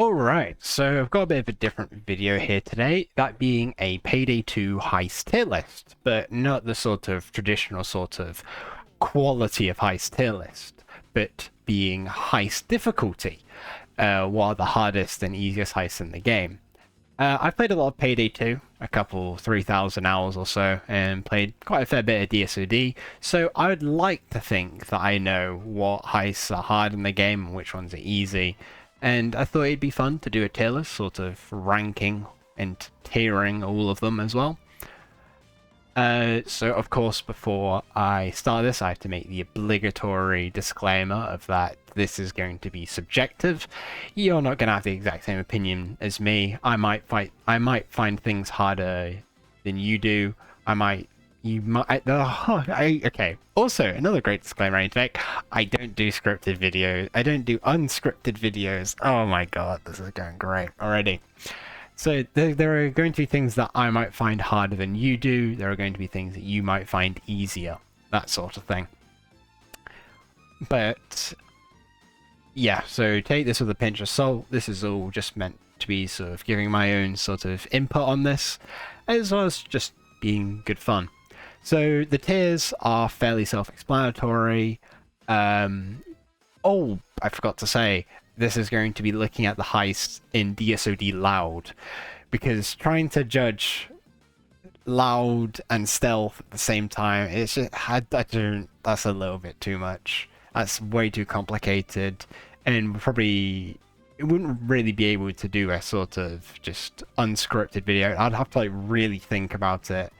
Alright, so I've got a bit of a different video here today, that being a Payday 2 heist tier list, but not the sort of traditional sort of quality of heist tier list, but being heist difficulty, what are the hardest and easiest heists in the game. I've played a lot of Payday 2, a couple 3,000 hours or so, and played quite a fair bit of DSOD, so I would like to think that I know what heists are hard in the game and which ones are easy. And I thought it'd be fun to do a tier list, sort of ranking and tiering all of them as well. So of course, before I start this, I have to make the obligatory disclaimer of that this is going to be subjective. You're not going to have the exact same opinion as me. I might find things harder than you do. Okay. Also, another great disclaimer I need to make. I don't do scripted videos. I don't do unscripted videos. Oh my god, this is going great already. So there are going to be things that I might find harder than you do. There are going to be things that you might find easier. That sort of thing. But yeah, so take this with a pinch of salt. This is all just meant to be sort of giving my own sort of input on this, as well as just being good fun. So the tiers are fairly self-explanatory. Oh, I forgot to say, this is going to be looking at the heist in DSOD loud, because trying to judge loud and stealth at the same time, it's just, that's a little bit too much. That's way too complicated, and it wouldn't really be able to do a sort of just unscripted video. I'd have to like really think about it.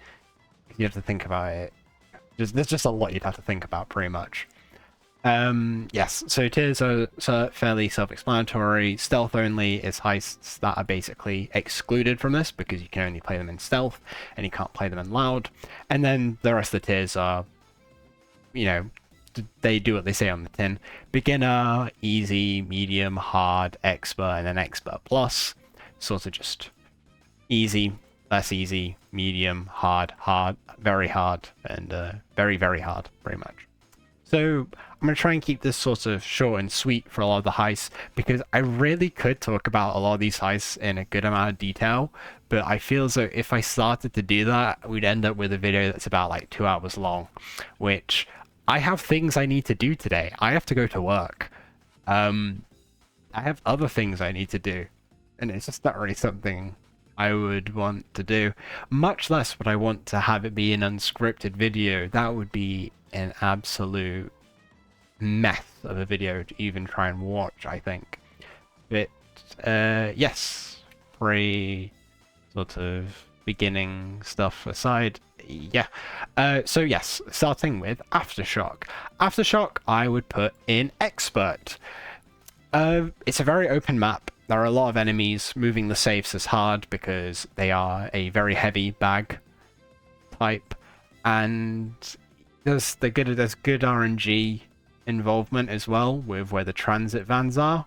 You have to think about it. There's just a lot you'd have to think about, pretty much. Yes, so tiers are fairly self-explanatory. Stealth only is heists that are basically excluded from this because you can only play them in stealth and you can't play them in loud. And then the rest of the tiers are, you know, they do what they say on the tin. Beginner, easy, medium, hard, expert, and then expert plus. Sort of just easy, less easy, medium, hard, very hard, and very, very hard, pretty much. So I'm going to try and keep this sort of short and sweet for a lot of the heists, because I really could talk about a lot of these heists in a good amount of detail, but I feel as though if I started to do that, we'd end up with a video that's about like 2 hours long, which I have things I need to do today. I have to go to work. I have other things I need to do, and it's just not really something I would want to do, much less would I want to have it be an unscripted video. That would be an absolute mess of a video to even try and watch, I think. But yes, pre sort of beginning stuff aside, yeah. So yes, starting with Aftershock. Aftershock I would put in expert. It's a very open map. There are a lot of enemies. Moving the safes is hard because they are a very heavy bag type, and there's good RNG involvement as well with where the transit vans are.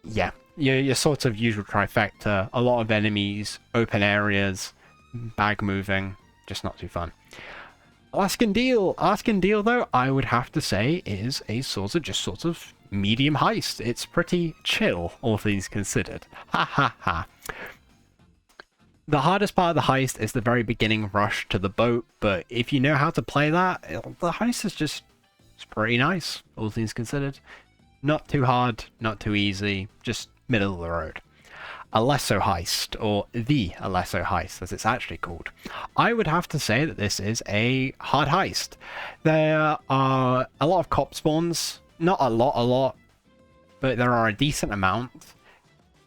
Yeah, your sort of usual trifecta. A lot of enemies, open areas, bag moving, just not too fun. Alaskan Deal though, I would have to say is a sort of medium heist. It's pretty chill, all things considered. Ha ha ha. The hardest part of the heist is the very beginning rush to the boat, but if you know how to play that, the heist is it's pretty nice, all things considered. Not too hard, not too easy, just middle of the road. Alessio Heist, or the Alessio Heist as it's actually called. I would have to say that this is a hard heist. There are a lot of cop spawns, not a lot, but there are a decent amount.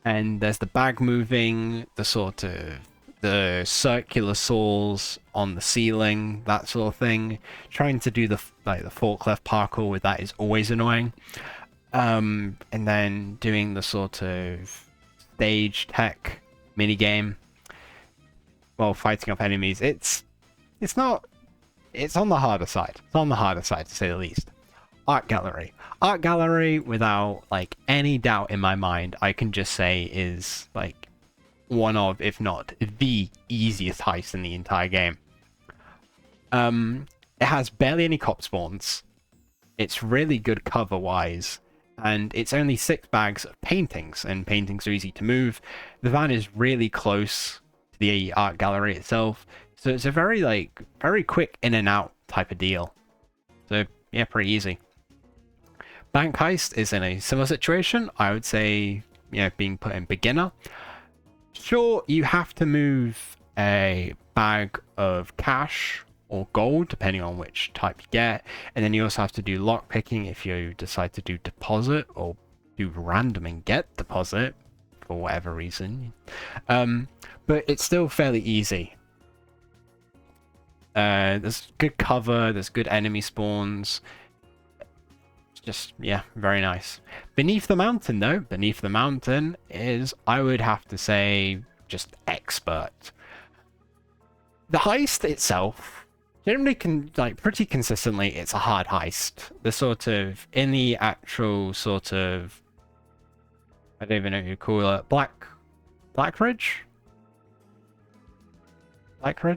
And there's the bag moving, the circular saws on the ceiling, that sort of thing. Trying to do the forklift parkour with that is always annoying. And then doing the sort of stage tech minigame while fighting off enemies, it's on the harder side. It's on the harder side, to say the least. Art gallery, without like any doubt in my mind, I can just say is like one of, if not the easiest heist in the entire game. It has barely any cop spawns. It's really good cover wise, and it's only 6 bags of paintings, and paintings are easy to move. The van is really close to the art gallery itself, so it's a very quick in and out type of deal. So yeah, pretty easy. Bank Heist is in a similar situation. I would say, being put in beginner. Sure, you have to move a bag of cash or gold, depending on which type you get. And then you also have to do lock picking if you decide to do deposit or do random and get deposit for whatever reason. But it's still fairly easy. There's good cover, there's good enemy spawns. Just, yeah, very nice. Beneath the mountain, though, beneath the mountain is, I would have to say, just expert. The heist itself, generally, pretty consistently, it's a hard heist. The sort of, in the actual sort of, I don't even know what you call it, Blackridge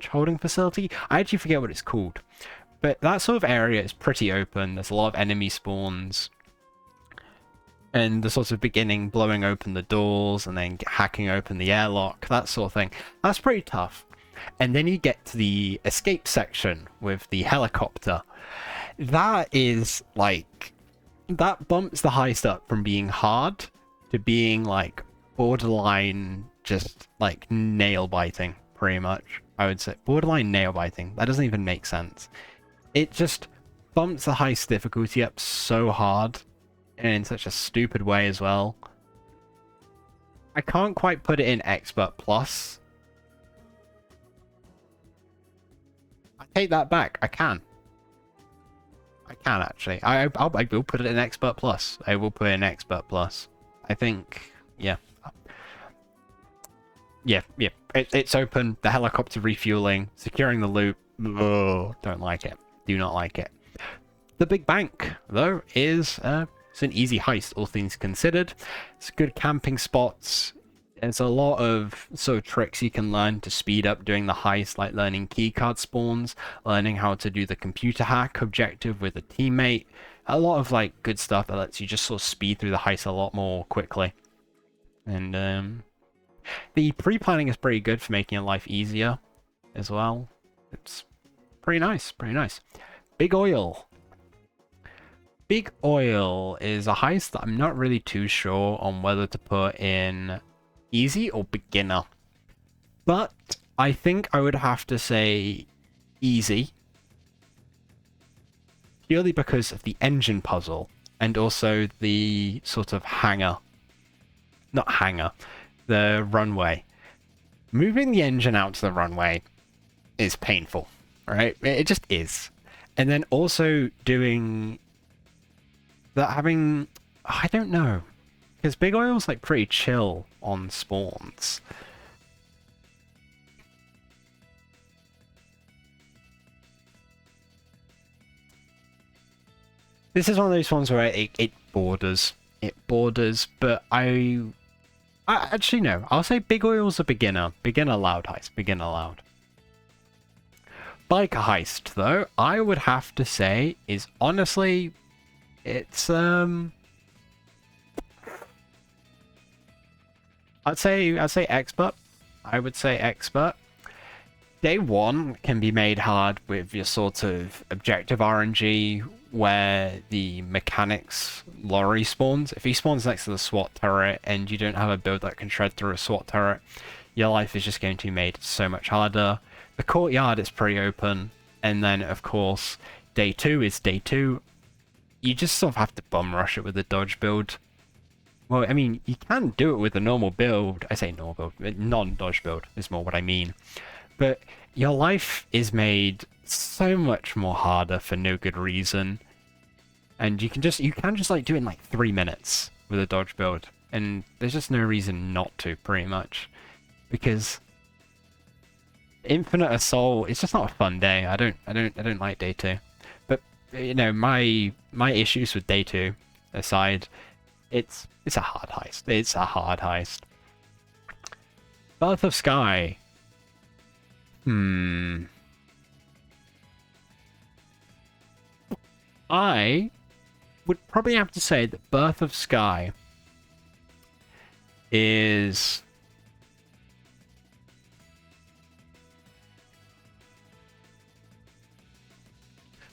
holding facility? I actually forget what it's called. But that sort of area is pretty open. There's a lot of enemy spawns. And the sort of beginning, blowing open the doors and then hacking open the airlock, that sort of thing. That's pretty tough. And then you get to the escape section with the helicopter. That is like... that bumps the heist up from being hard to being like borderline just like nail biting, pretty much. I would say borderline nail biting. That doesn't even make sense. It just bumps the heist difficulty up so hard and in such a stupid way as well. I can't quite put it in Expert Plus. I take that back. I can actually. I will put it in Expert Plus. I will put it in Expert Plus. I think, yeah. Yeah. It's open. The helicopter refueling, securing the loot. Oh, don't like it. Do not like it. The big bank, though, is it's an easy heist, all things considered. It's good camping spots. There's a lot of sort of tricks you can learn to speed up doing the heist, like learning keycard spawns, learning how to do the computer hack objective with a teammate. A lot of like good stuff that lets you just sort of speed through the heist a lot more quickly. And the pre-planning is pretty good for making your life easier as well. It's pretty nice, pretty nice. Big Oil. Big Oil is a heist that I'm not really too sure on whether to put in easy or beginner. But I think I would have to say easy. Purely because of the engine puzzle and also the sort of the runway. Moving the engine out to the runway is painful. Right? It just is. And then also doing that, I don't know, because Big Oil's like pretty chill on spawns. This is one of those ones where it borders. It borders, but I actually no. I'll say Big Oil's a beginner. Beginner loud heist. Beginner loud. Biker Heist, though, I would have to say is honestly, it's I'd say expert. I would say expert. Day one can be made hard with your sort of objective RNG, where the mechanics lorry spawns. If he spawns next to the SWAT turret and you don't have a build that can shred through a SWAT turret, your life is just going to be made so much harder. The courtyard is pretty open, and then of course day two is day two. You just sort of have to bum rush it with a dodge build. Well, I mean, you can do it with a normal build. I say normal build, non-dodge build is more what I mean. But your life is made so much more harder for no good reason. And you can just like do it in like 3 minutes with a dodge build. And there's just no reason not to, pretty much. Because Infinite Assault, it's just not a fun day. I don't like day two. But you know, my issues with day two aside, it's a hard heist. It's a hard heist. Birth of Sky. I would probably have to say that Birth of Sky is...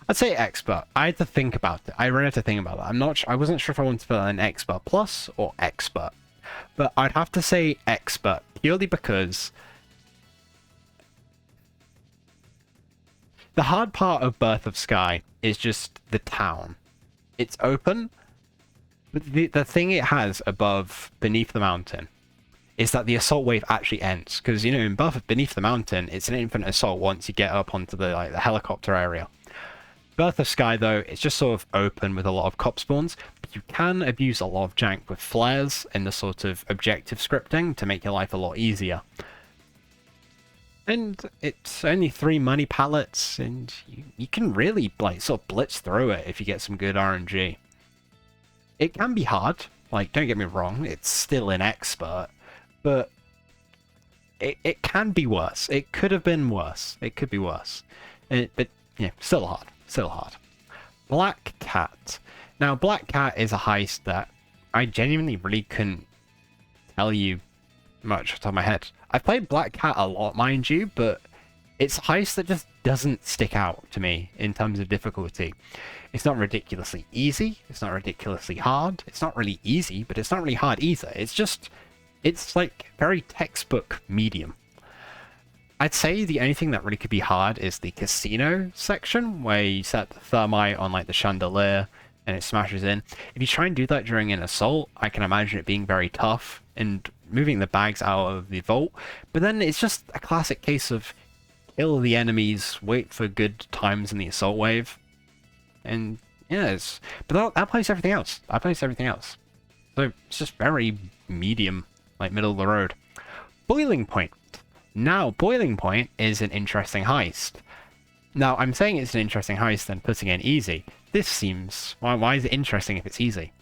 I'd say expert. I had to think about it. I really had to think about that. I wasn't sure if I wanted to put an expert plus or expert. But I'd have to say expert, purely because the hard part of Birth of Sky is just the town. It's open, but the thing it has beneath the mountain, is that the assault wave actually ends. Because, you know, in Beneath the Mountain, it's an infinite assault once you get up onto the helicopter area. Birth of Sky, though, it's just sort of open with a lot of cop spawns, but you can abuse a lot of jank with flares and the sort of objective scripting to make your life a lot easier. And it's only 3 money pallets, and you can really, like, sort of blitz through it if you get some good RNG. It can be hard, like, don't get me wrong, it's still an expert, but it can be worse. It could have been worse. It could be worse. But, yeah, still hard. Still hard. Black Cat. Now, Black Cat is a heist that I genuinely really couldn't tell you much off the top of my head. I've played Black Cat a lot, mind you, but it's a heist that just doesn't stick out to me in terms of difficulty. It's not ridiculously easy. It's not ridiculously hard. It's not really easy, but it's not really hard either. It's like very textbook medium. I'd say the only thing that really could be hard is the casino section, where you set the thermite on like the chandelier and it smashes in. If you try and do that during an assault, I can imagine it being very tough and moving the bags out of the vault. But then it's just a classic case of kill the enemies, wait for good times in the assault wave. And yeah, but that plays everything else. That plays everything else. So it's just very medium, like middle of the road. Boiling Point. Now, Boiling Point is an interesting heist. Now, I'm saying it's an interesting heist and putting it in easy. This seems... Why is it interesting if it's easy?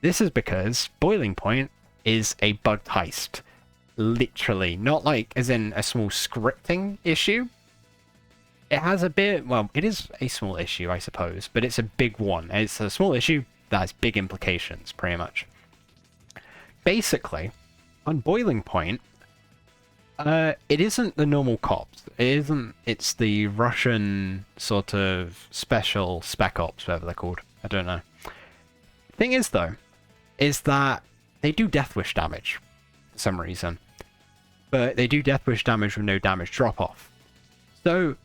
This is because Boiling Point is a bugged heist. Literally. Not like as in a small scripting issue. It has a bit... Well, it is a small issue, I suppose, but it's a big one. It's a small issue that has big implications, pretty much. Basically, on Boiling Point, it isn't the normal cops. It's the Russian sort of special spec ops, whatever they're called. I don't know. Thing is, though, is that they do death wish damage for some reason. But they do death wish damage with no damage drop off. So,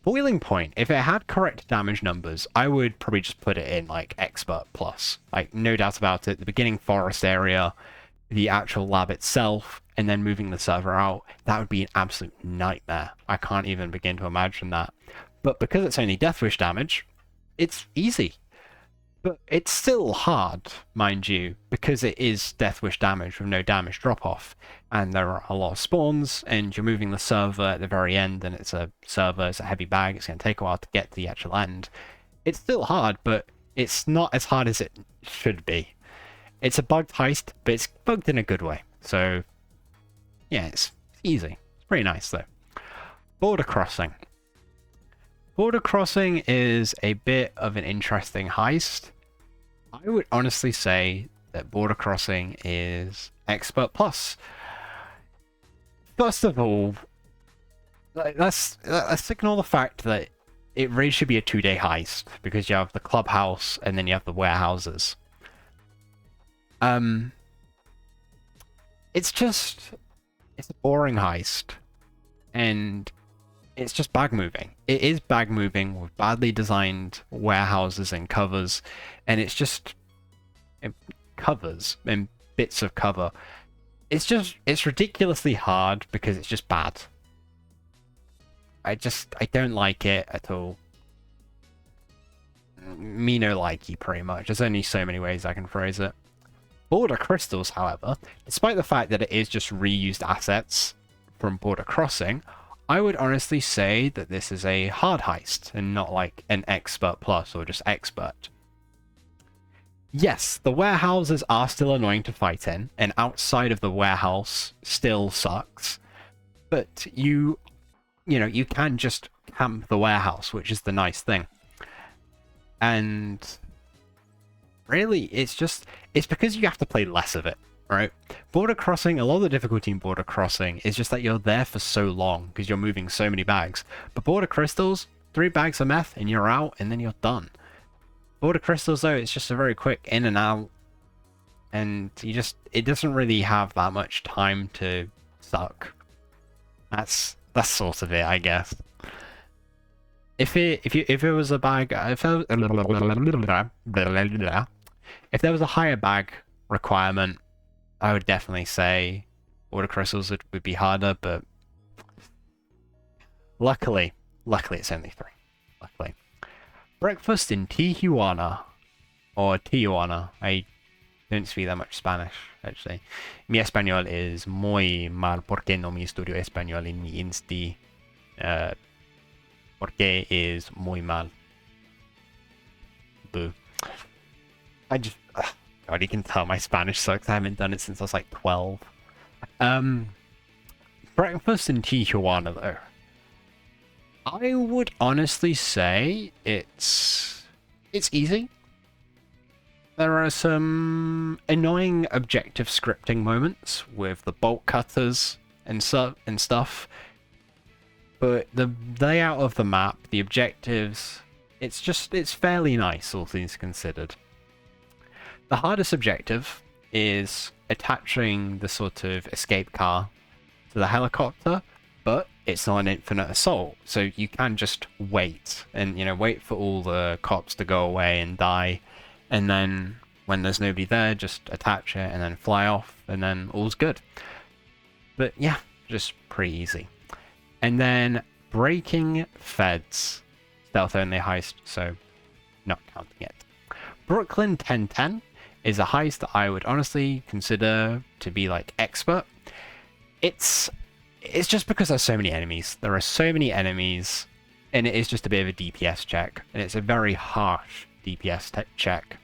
Boiling Point, if it had correct damage numbers, I would probably just put it in like Expert Plus. Like, no doubt about it. The beginning forest area, the actual lab itself, and then moving the server out, that would be an absolute nightmare. I can't even begin to imagine that. But because it's only death wish damage, it's easy. But it's still hard, mind you, because it is death wish damage with no damage drop off. And there are a lot of spawns, and you're moving the server at the very end, and it's a heavy bag, it's going to take a while to get to the actual end. It's still hard, but it's not as hard as it should be. It's a bugged heist, but it's bugged in a good way. So, yeah, it's easy. It's pretty nice, though. Border Crossing. Border Crossing is a bit of an interesting heist. I would honestly say that Border Crossing is Expert Plus. First of all, let's ignore the fact that it really should be a 2-day heist, because you have the clubhouse and then you have the warehouses. It's a boring heist, and it's just bag moving. It is bag moving with badly designed warehouses and covers, and it's just covers and bits of cover. It's ridiculously hard because it's just bad. I don't like it at all. Me no likey, pretty much. There's only so many ways I can phrase it. Border Crystals, however, despite the fact that it is just reused assets from Border Crossing, I would honestly say that this is a hard heist and not like an Expert Plus or just Expert. Yes, the warehouses are still annoying to fight in, and outside of the warehouse still sucks, but you can just camp the warehouse, which is the nice thing. And Really, it's because you have to play less of it, right? Border crossing, a lot of the difficulty in border crossing is just that you're there for so long because you're moving so many bags. But border crystals, 3 bags of meth and you're out, and then you're done. Border crystals though, it's just a very quick in and out, and it doesn't really have that much time to suck. That's sort of it, I guess. If it was a bag, if there was a higher bag requirement, I would definitely say border crystals would be harder, but luckily it's only 3. Luckily. Breakfast in Tijuana, or Tijuana. I don't speak that much Spanish, actually. Mi español es muy mal porque no me estudio español en mi insti. Porque es muy mal. Boo. God, you can tell my Spanish sucks. I haven't done it since I was like 12. Breakfast in Tijuana, though. I would honestly say it's easy. There are some annoying objective scripting moments with the bolt cutters and stuff. But the layout of the map, the objectives, it's fairly nice, all things considered. The hardest objective is attaching the sort of escape car to the helicopter, but it's not an infinite assault, so you can just wait and, wait for all the cops to go away and die, and then when there's nobody there, just attach it and then fly off, and then all's good. But yeah, just pretty easy. And then breaking feds, stealth only heist, so not counting it. Brooklyn 1010 is a heist that I would honestly consider to be like expert. It's just because there's so many enemies. There are so many enemies, and it is just a bit of a DPS check, and it's a very harsh DPS check.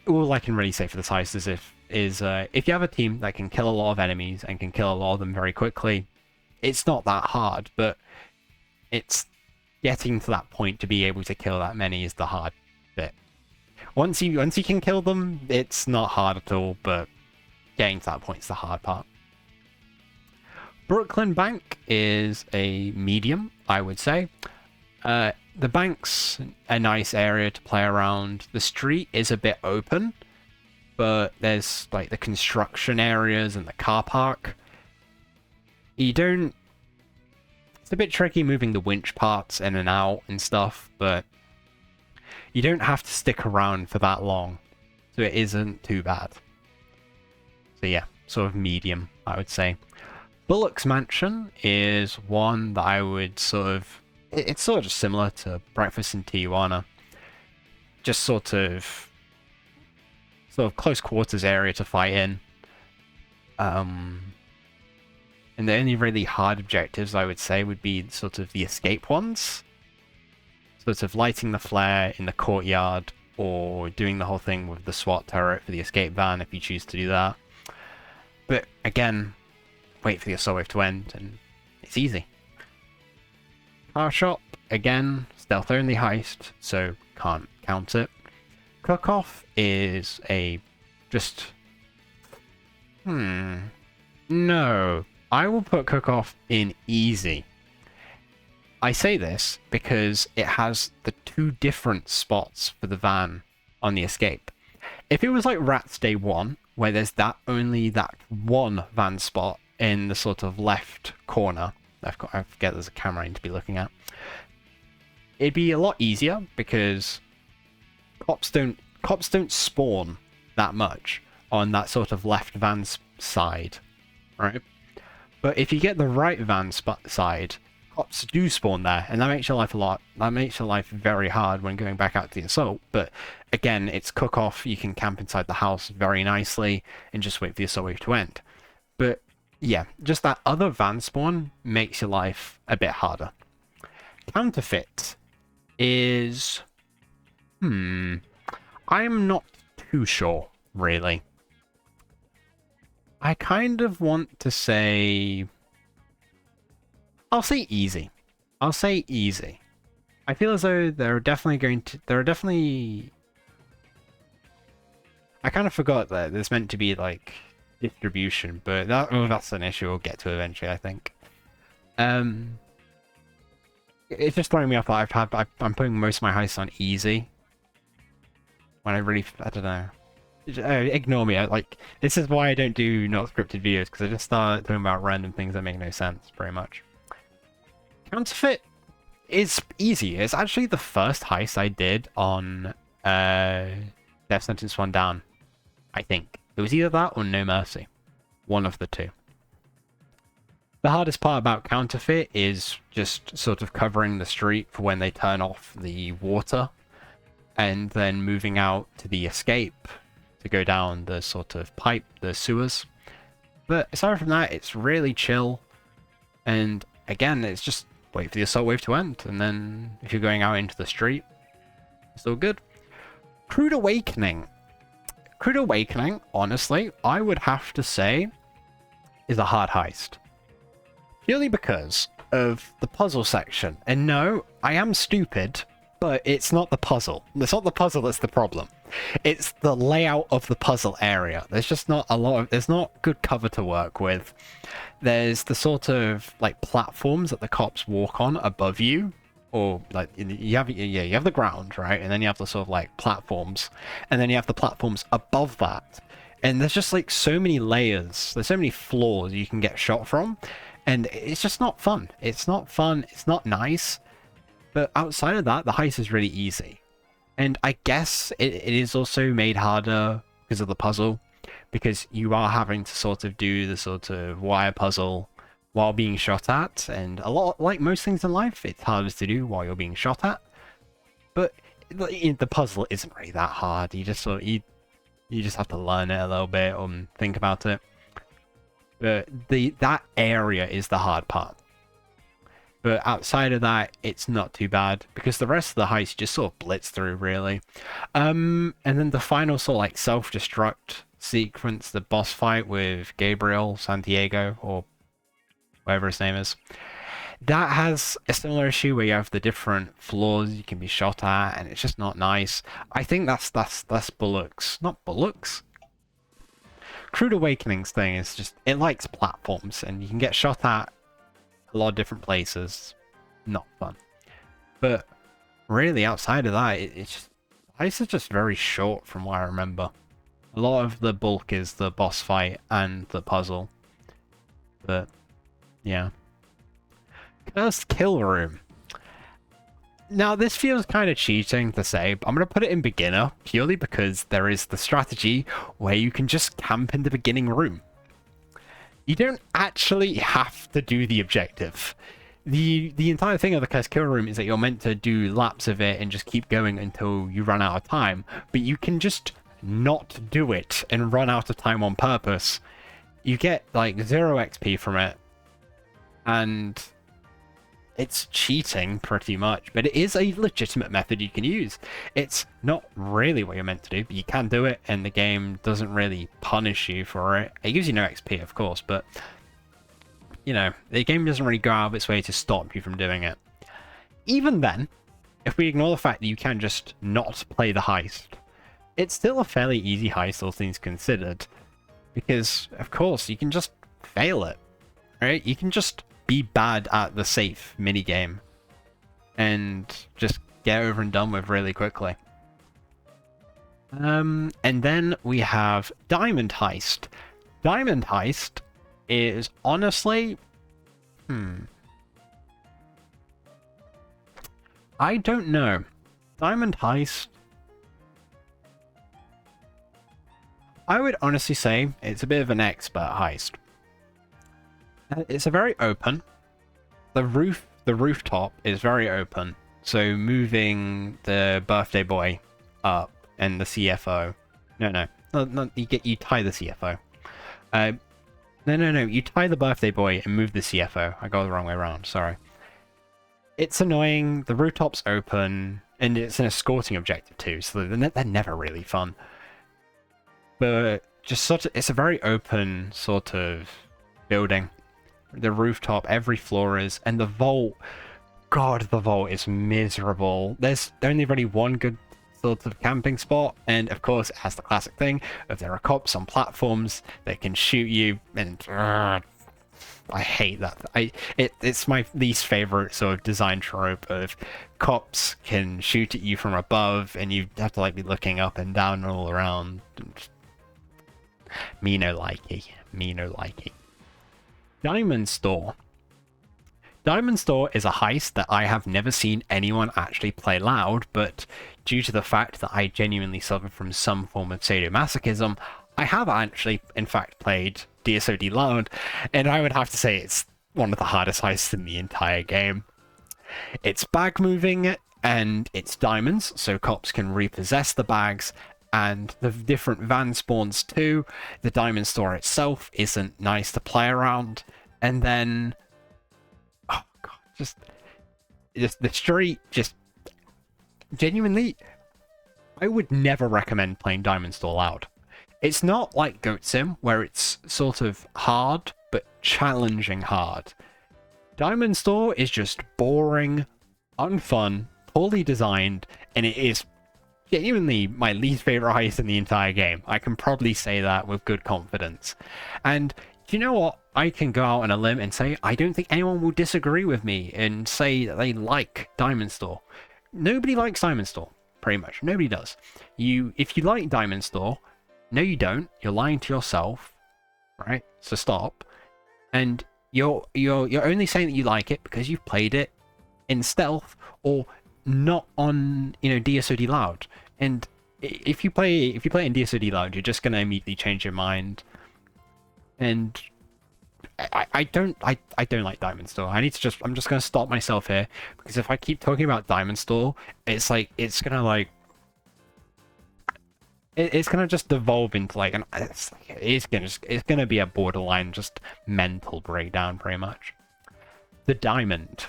All I can really say for this heist is if you have a team that can kill a lot of enemies and can kill a lot of them very quickly, it's not that hard, but it's getting to that point to be able to kill that many is the hard bit. Once you can kill them, it's not hard at all, but getting to that point is the hard part. Brooklyn Bank is a medium, I would say. The bank's a nice area to play around. The street is a bit open, but there's like the construction areas and the car park. It's a bit tricky moving the winch parts in and out and stuff, but you don't have to stick around for that long, so it isn't too bad. So yeah, sort of medium, I would say. Buluc's Mansion is one that I would it's sort of similar to Breakfast in Tijuana. Just sort of close quarters area to fight in. And the only really hard objectives I would say would be sort of the escape ones. Sort of lighting the flare in the courtyard, or doing the whole thing with the SWAT turret for the escape van if you choose to do that. But again, wait for the assault wave to end, and it's easy. Car shop, again, stealth only heist, so can't count it. Cook-off is no. I will put Cook-off in easy. I say this because it has the 2 different spots for the van on the escape. If it was like Rats Day 1, where there's only that one van spot in the sort of left corner, I forget there's a camera I need to be looking at, it'd be a lot easier because cops don't spawn that much on that sort of left van side, right? But if you get the right van side, cops do spawn there, and that makes your life very hard when going back out to the assault. But again, it's Cook-off, you can camp inside the house very nicely and just wait for the assault wave to end. But yeah, just that other van spawn makes your life a bit harder. Counterfeit is... I'm not too sure, really. I kind of want to say... I'll say easy. I feel as though there are definitely I kind of forgot that there's meant to be like distribution, but that's an issue we'll get to eventually, I think. It's just throwing me off that I'm putting most of my heists on easy. When I don't know. Ignore me. This is why I don't do not scripted videos, because I just start talking about random things that make no sense, pretty much. Counterfeit is easy. It's actually the first heist I did on Death Sentence One Down, I think. It was either that or No Mercy. One of the two. The hardest part about Counterfeit is just sort of covering the street for when they turn off the water, and then moving out to the escape to go down the sort of pipe, the sewers. But aside from that, it's really chill. And again, it's just wait for the assault wave to end, and then if you're going out into the street, it's all good. Crude Awakening. Crude Awakening, honestly, I would have to say, is a hard heist. Purely because of the puzzle section. And no, I am stupid, but it's not the puzzle. It's not the puzzle that's the problem. It's the layout of the puzzle area. There's just not a lot of... There's not good cover to work with. There's the sort of, like, platforms that the cops walk on above you. Or, like, you have the ground, right? And then you have the sort of, like, platforms. And then you have the platforms above that. And there's just, like, so many layers. There's so many floors you can get shot from. And it's just not fun. It's not fun. It's not nice. But outside of that, the heist is really easy. And I guess it is also made harder because of the puzzle. Because you are having to sort of do the sort of wire puzzle while being shot at. And a lot, like most things in life, it's harder to do while you're being shot at. But the puzzle isn't really that hard. You just sort of, you just have to learn it a little bit and think about it. But that area is the hard part. But outside of that, it's not too bad, because the rest of the heist just sort of blitz through, really. And then the final sort of like self-destruct sequence, the boss fight with Gabriel Santiago, or whatever his name is, that has a similar issue where you have the different floors you can be shot at, and it's just not nice. I think that's Buluc's, not Buluc's. Crude Awakening's thing is just, it likes platforms, and you can get shot at a lot of different places. Not fun. But really, outside of that, it's just, heist is just very short from what I remember. A lot of the bulk is the boss fight and the puzzle. But, yeah. Cursed Kill Room. Now, this feels kind of cheating to say, but I'm going to put it in beginner, purely because there is the strategy where you can just camp in the beginning room. You don't actually have to do the objective. The entire thing of the Cursed Kill Room is that you're meant to do laps of it and just keep going until you run out of time, but you can just not do it and run out of time on purpose. You get, like, 0 XP from it, and it's cheating, pretty much, but it is a legitimate method you can use. It's not really what you're meant to do, but you can do it, and the game doesn't really punish you for it. It gives you no XP, of course, but, you know, the game doesn't really go out of its way to stop you from doing it. Even then, if we ignore the fact that you can just not play the heist, it's still a fairly easy heist, all things considered, because, of course, you can just fail it, right? You can just be bad at the safe minigame and just get over and done with really quickly. And then we have Diamond Heist. Diamond Heist is honestly... I don't know. Diamond Heist... I would honestly say it's a bit of an expert heist. It's a very open. The rooftop is very open. So moving the birthday boy up and the CFO. No, you tie the CFO. No. You tie the birthday boy and move the CFO. I got it the wrong way around. Sorry. It's annoying. The rooftop's open, and it's an escorting objective too. So they're never really fun. But just it's a very open sort of building. The rooftop, every floor is, and the vault, God, the vault is miserable. There's only really one good sort of camping spot, and of course it has the classic thing of there are cops on platforms that can shoot you, and I hate that. It's my least favorite sort of design trope of cops can shoot at you from above, and you have to like be looking up and down and all around. Me no likey. Me no likey. Diamond Store. Diamond Store is a heist that I have never seen anyone actually play loud, but due to the fact that I genuinely suffer from some form of sadomasochism, I have actually, in fact, played DSOD loud, and I would have to say it's one of the hardest heists in the entire game. It's bag moving, and it's diamonds, so cops can repossess the bags, and the different van spawns too. The Diamond Store itself isn't nice to play around, and then... oh god, just the street, just genuinely, I would never recommend playing Diamond Store loud. It's not like Goat Sim, where it's sort of hard, but challenging hard. Diamond Store is just boring, unfun, poorly designed, and it is genuinely my least favorite heist in the entire game. I can probably say that with good confidence. And you know what? I can go out on a limb and say I don't think anyone will disagree with me and say that they like Diamond Store. Nobody likes Diamond Store, pretty much. Nobody does. If you like Diamond Store, no you don't. You're lying to yourself, right? So stop. And you're only saying that you like it because you've played it in stealth or not on, DSOD loud. And if you play it in DSOD loud, you're just gonna immediately change your mind. And I don't like Diamond Store. I'm just gonna stop myself here, because if I keep talking about Diamond Store, it's gonna just devolve into like it's gonna be a borderline just mental breakdown pretty much. The diamond.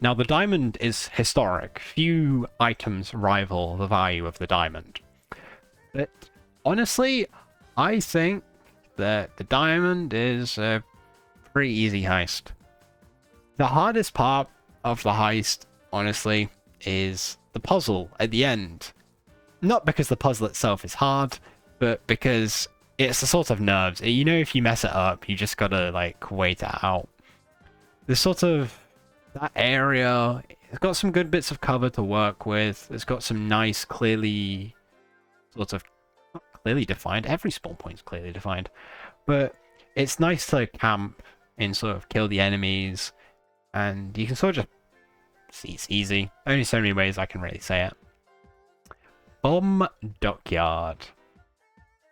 Now the diamond is historic. Few items rival the value of the diamond. But honestly, I think that the diamond is a pretty easy heist. The hardest part of the heist, honestly, is the puzzle at the end. Not because the puzzle itself is hard, but because it's the sort of nerves. If you mess it up, you just gotta, like, wait it out. That area, it's got some good bits of cover to work with. It's got some nice, not clearly defined. Every spawn point's clearly defined. But it's nice to camp and sort of kill the enemies. And you can sort of just... it's easy. Only so many ways I can really say it. Bomb Dockyard.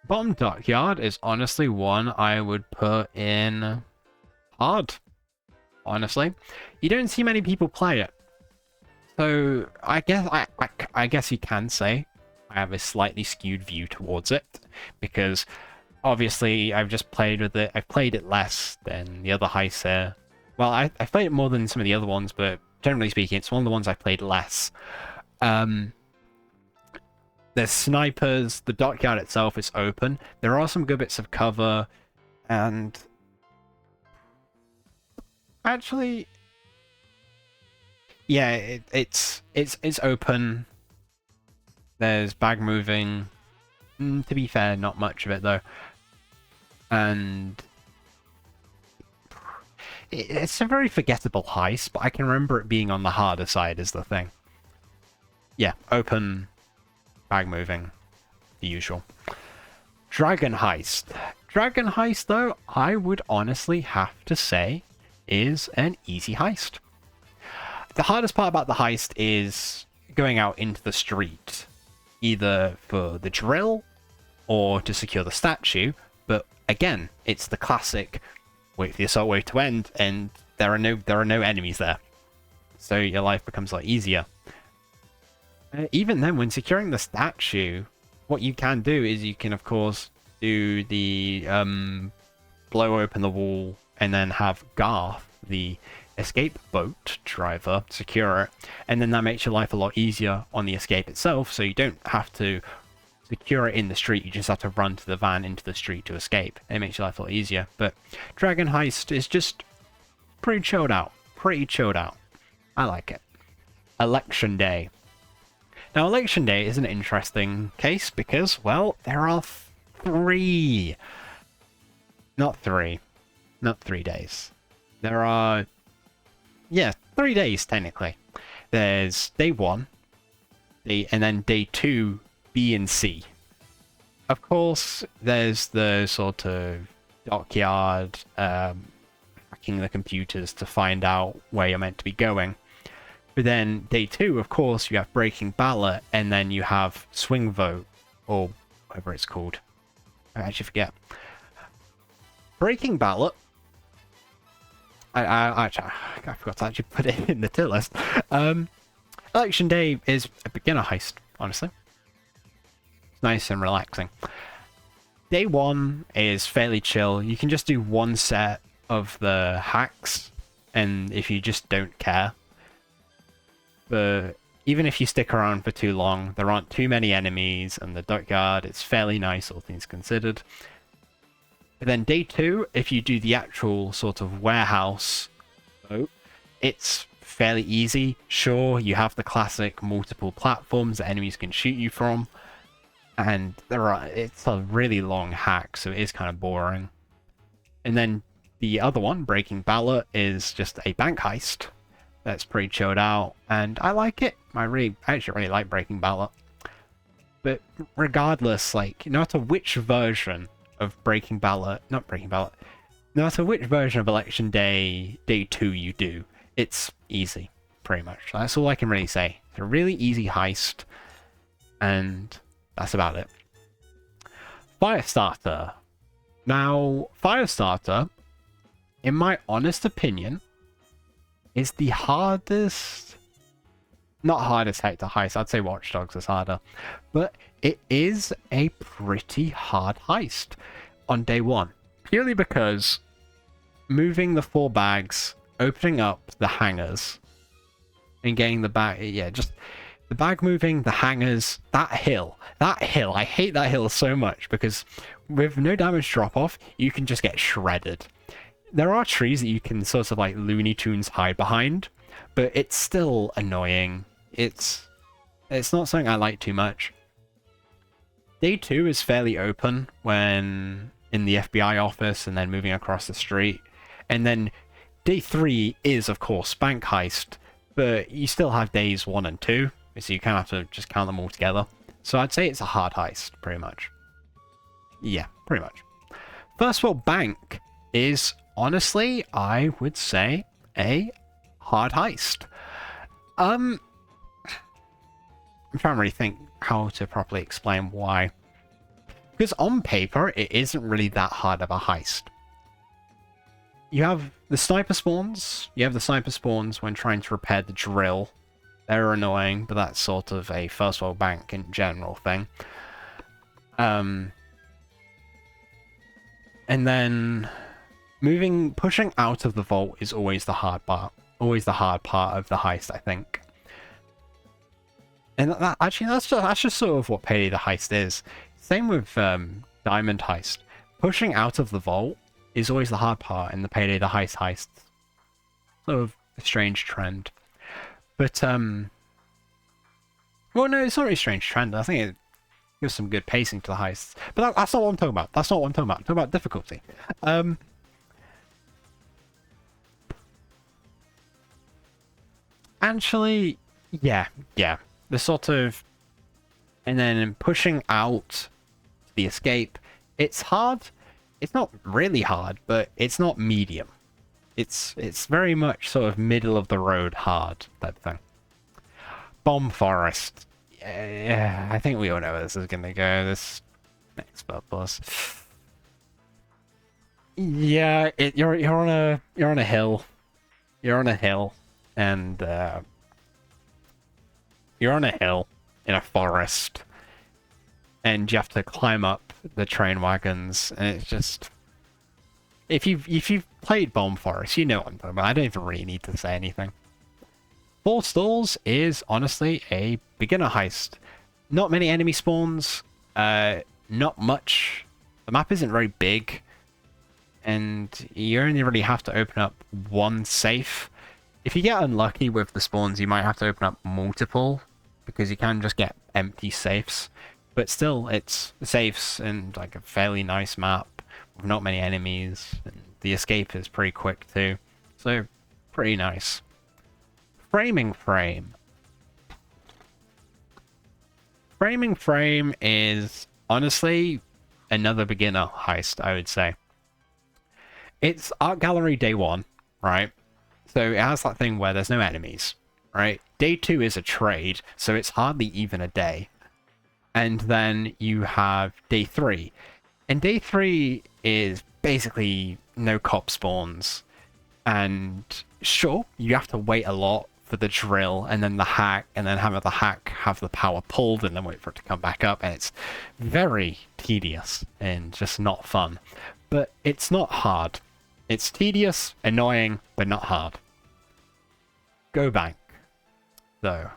Bomb Dockyard is honestly one I would put in hard. Honestly, you don't see many people play it, so I guess you can say I have a slightly skewed view towards it, because obviously I've just played with it. I've played it less than the other heists here. Well, I've played it more than some of the other ones, but generally speaking, it's one of the ones I've played less. There's snipers. The Dockyard itself is open. There are some good bits of cover, and actually, yeah, it's open. There's bag moving. To be fair, not much of it though. And it's a very forgettable heist, but I can remember it being on the harder side is the thing. Yeah, open, bag moving, the usual. Dragon Heist. Dragon Heist, though, I would honestly have to say is an easy heist. The hardest part about the heist is going out into the street, either for the drill or to secure the statue, but again, it's the classic wait for the assault wave to end, and there are no enemies there, so your life becomes a lot easier. Even then, when securing the statue, what you can do is you can, of course, do the blow open the wall and then have Garth, the escape boat driver, secure it, and then that makes your life a lot easier on the escape itself, so you don't have to secure it in the street, you just have to run to the van into the street to escape. It makes your life a lot easier. But Dragon Heist is just pretty chilled out. I like it. Election Day. Now, Election Day is an interesting case because, well, there are three. Not 3 days. There are, yeah, 3 days technically. There's day 1, and then day 2, B and C. Of course, there's the sort of Dockyard, hacking the computers to find out where you're meant to be going. But then day 2, of course, you have Breaking Ballot, and then you have Swing Vote, or whatever it's called. I actually forget. Breaking Ballot. I forgot to actually put it in the tier list. Election Day is a beginner heist, honestly. It's nice and relaxing. Day 1 is fairly chill. You can just do one set of the hacks, and if you just don't care. But even if you stick around for too long, there aren't too many enemies, and the Dockyard is fairly nice, all things considered. But then day 2, if you do the actual sort of warehouse vote, it's fairly easy. Sure, you have the classic multiple platforms that enemies can shoot you from, and it's a really long hack, so it is kind of boring. And then the other one, Breaking Ballot, is just a bank heist that's pretty chilled out, and I like it. I actually really like Breaking Ballot. But regardless, like, no matter which version of no matter which version of Election Day, day 2 you do, it's easy, pretty much. That's all I can really say. It's a really easy heist, and that's about it. Firestarter. Now, Firestarter, in my honest opinion, is the hardest... Not hardest hack to heist, I'd say Watchdogs is harder. But it is a pretty hard heist on day 1. Purely because moving the 4 bags, opening up the hangars, and getting the bag... Yeah, just the bag moving, the hangars, that hill. I hate that hill so much because with no damage drop-off, you can just get shredded. There are trees that you can sort of like Looney Tunes hide behind, but it's still annoying. It's not something I like too much. Day 2 is fairly open when in the FBI office and then moving across the street. And then day 3 is, of course, bank heist, but you still have days 1 and 2, so you kind of have to just count them all together. So I'd say it's a hard heist, pretty much. Yeah, pretty much. First World Bank is, honestly, I would say, a hard heist. I'm trying to really think how to properly explain why. Because on paper, it isn't really that hard of a heist. You have the sniper spawns. You have the sniper spawns when trying to repair the drill. They're annoying, but that's sort of a First World Bank in general thing. And then pushing out of the vault is always the hard part. Always the hard part of the heist, I think. And that's just sort of what Payday the Heist is. Same with Diamond Heist. Pushing out of the vault is always the hard part in the Payday the Heist heists. Sort of a strange trend. But, well, no, it's not really a strange trend. I think it gives some good pacing to the heists. But that's not what I'm talking about. That's not what I'm talking about. I'm talking about difficulty. Actually, yeah. The sort of... And then pushing out the escape, it's hard. It's not really hard, but it's not medium. It's very much sort of middle of the road hard type thing. Bomb Forest. Yeah, I think we all know where this is gonna go. This next purpose. Yeah, you're on a hill. You're on a hill, and you're on a hill in a forest, and you have to climb up the train wagons, and it's just... If you've played Bomb Forest, you know what I'm talking about. I don't even really need to say anything. Four Stalls is honestly a beginner heist. Not many enemy spawns, not much. The map isn't very big, and you only really have to open up one safe. If you get unlucky with the spawns, you might have to open up multiple, because you can just get empty safes, but still, it's safes and like a fairly nice map with not many enemies, and the escape is pretty quick too, so pretty nice. Framing Frame. Framing Frame is honestly another beginner heist, I would say. It's Art Gallery Day 1, right? So it has that thing where there's no enemies, right? Day 2 is a trade, so it's hardly even a day. And then you have Day 3. And Day 3 is basically no cop spawns. And sure, you have to wait a lot for the drill, and then the hack, and then have the hack have the power pulled, and then wait for it to come back up, and it's very tedious and just not fun. But it's not hard. It's tedious, annoying, but not hard. Go Bank, though.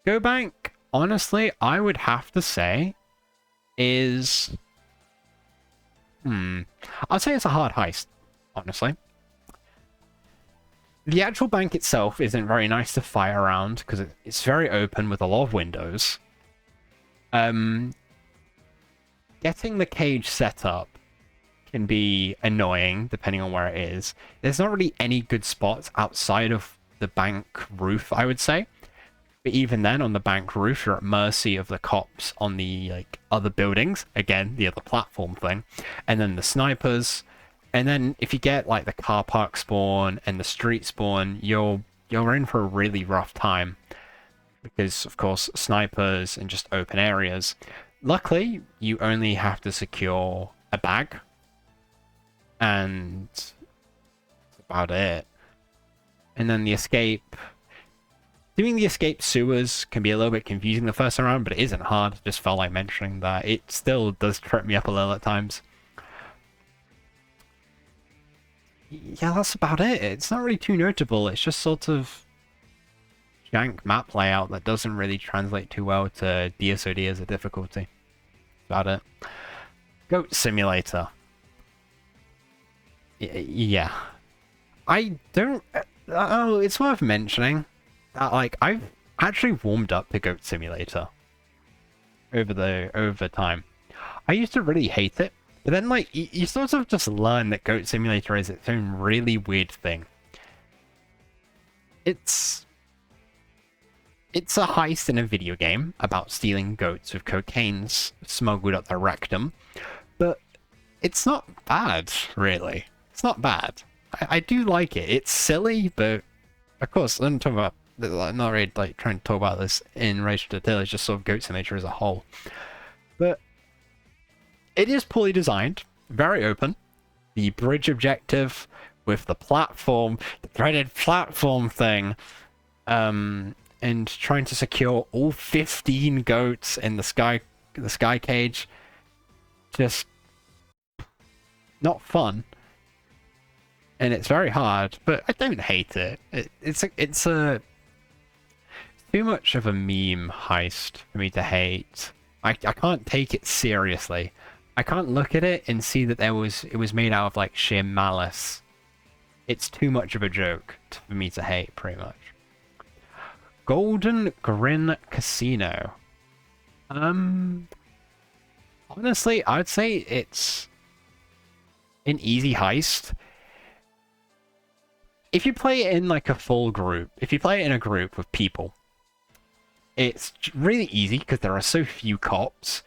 Go Bank, honestly, I would have to say, is... I'd say it's a hard heist, honestly. The actual bank itself isn't very nice to fight around, because it's very open with a lot of windows. Getting the cage set up can be annoying, depending on where it is. There's not really any good spots outside of the bank roof, I would say. But even then, on the bank roof, you're at mercy of the cops on the like other buildings. Again, the other platform thing. And then the snipers. And then if you get like the car park spawn and the street spawn, you're in for a really rough time. Because, of course, snipers and just open areas. Luckily, you only have to secure a bag. And that's about it. And then the escape. Doing the escape sewers can be a little bit confusing the first time around, but it isn't hard. Just felt like mentioning that. It still does trip me up a little at times. Yeah, that's about it. It's not really too notable. It's just sort of jank map layout that doesn't really translate too well to DSOD as a difficulty. About it. Goat Simulator. Yeah. I don't... Oh, it's worth mentioning that, like, I've actually warmed up to Goat Simulator over time. I used to really hate it. But then, like, you sort of just learn that Goat Simulator is its own really weird thing. It's a heist in a video game about stealing goats with cocaine smuggled up their rectum. But it's not bad, really. It's not bad. I do like it. It's silly, but of course, I'm not really like trying to talk about this in racial detail. It's just sort of Goat Simulator as a whole. But it is poorly designed, very open. The bridge objective with the platform, the threaded platform thing, and trying to secure all 15 goats in the sky cage, just not fun. And it's very hard, but I don't hate it. It's too much of a meme heist for me to hate. I can't take it seriously. I can't look at it and see that it was made out of like sheer malice. It's too much of a joke for me to hate, pretty much. Golden Grin Casino. Honestly, I'd say it's an easy heist. If you play it in like a full group, if you play it in a group with people, it's really easy because there are so few cops.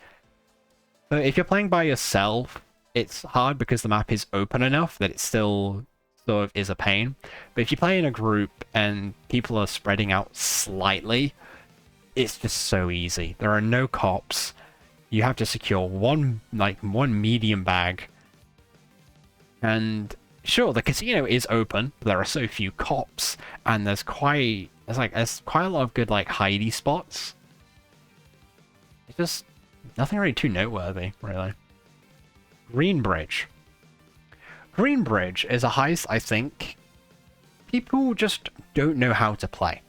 But if you're playing by yourself, it's hard because the map is open enough that it still sort of is a pain. But if you play in a group and people are spreading out slightly, it's just so easy. There are no cops. You have to secure one medium bag. And sure, the casino is open, but there are so few cops, and there's quite a lot of good like hidey spots. It's just nothing really too noteworthy, really. Green Bridge. Green Bridge is a heist I think people just don't know how to play.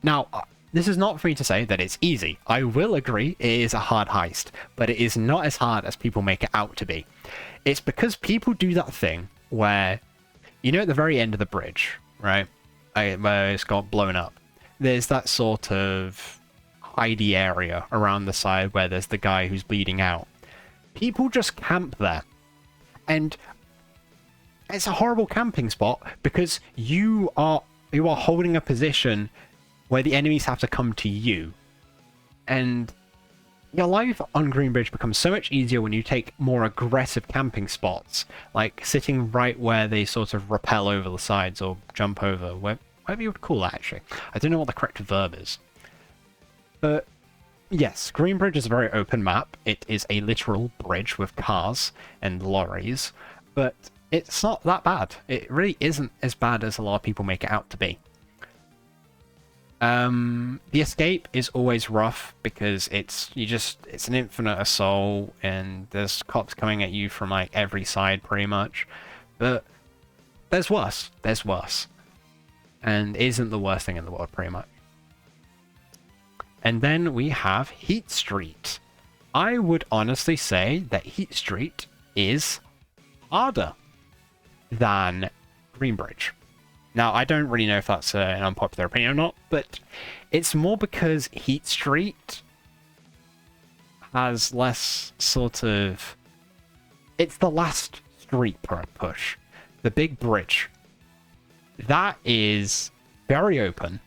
Now, this is not for me to say that it's easy. I will agree it is a hard heist, but it is not as hard as people make it out to be. It's because people do that thing where, you know, at the very end of the bridge, right, where it's got blown up, there's that sort of tidy area around the side where there's the guy who's bleeding out. People just camp there. And it's a horrible camping spot because you are holding a position where the enemies have to come to you. And your life on Greenbridge becomes so much easier when you take more aggressive camping spots, like sitting right where they sort of rappel over the sides or jump over, whatever you would call that, actually. I don't know what the correct verb is. But yes, Greenbridge is a very open map. It is a literal bridge with cars and lorries, but it's not that bad. It really isn't as bad as a lot of people make it out to be. The escape is always rough because it's an infinite assault and there's cops coming at you from like every side pretty much. But there's worse. There's worse. And it isn't the worst thing in the world pretty much. And then we have Heat Street. I would honestly say that Heat Street is harder than Greenbridge. Now, I don't really know if that's an unpopular opinion or not, but it's more because Heat Street has less sort of... It's the last street push. The big bridge. That is very open.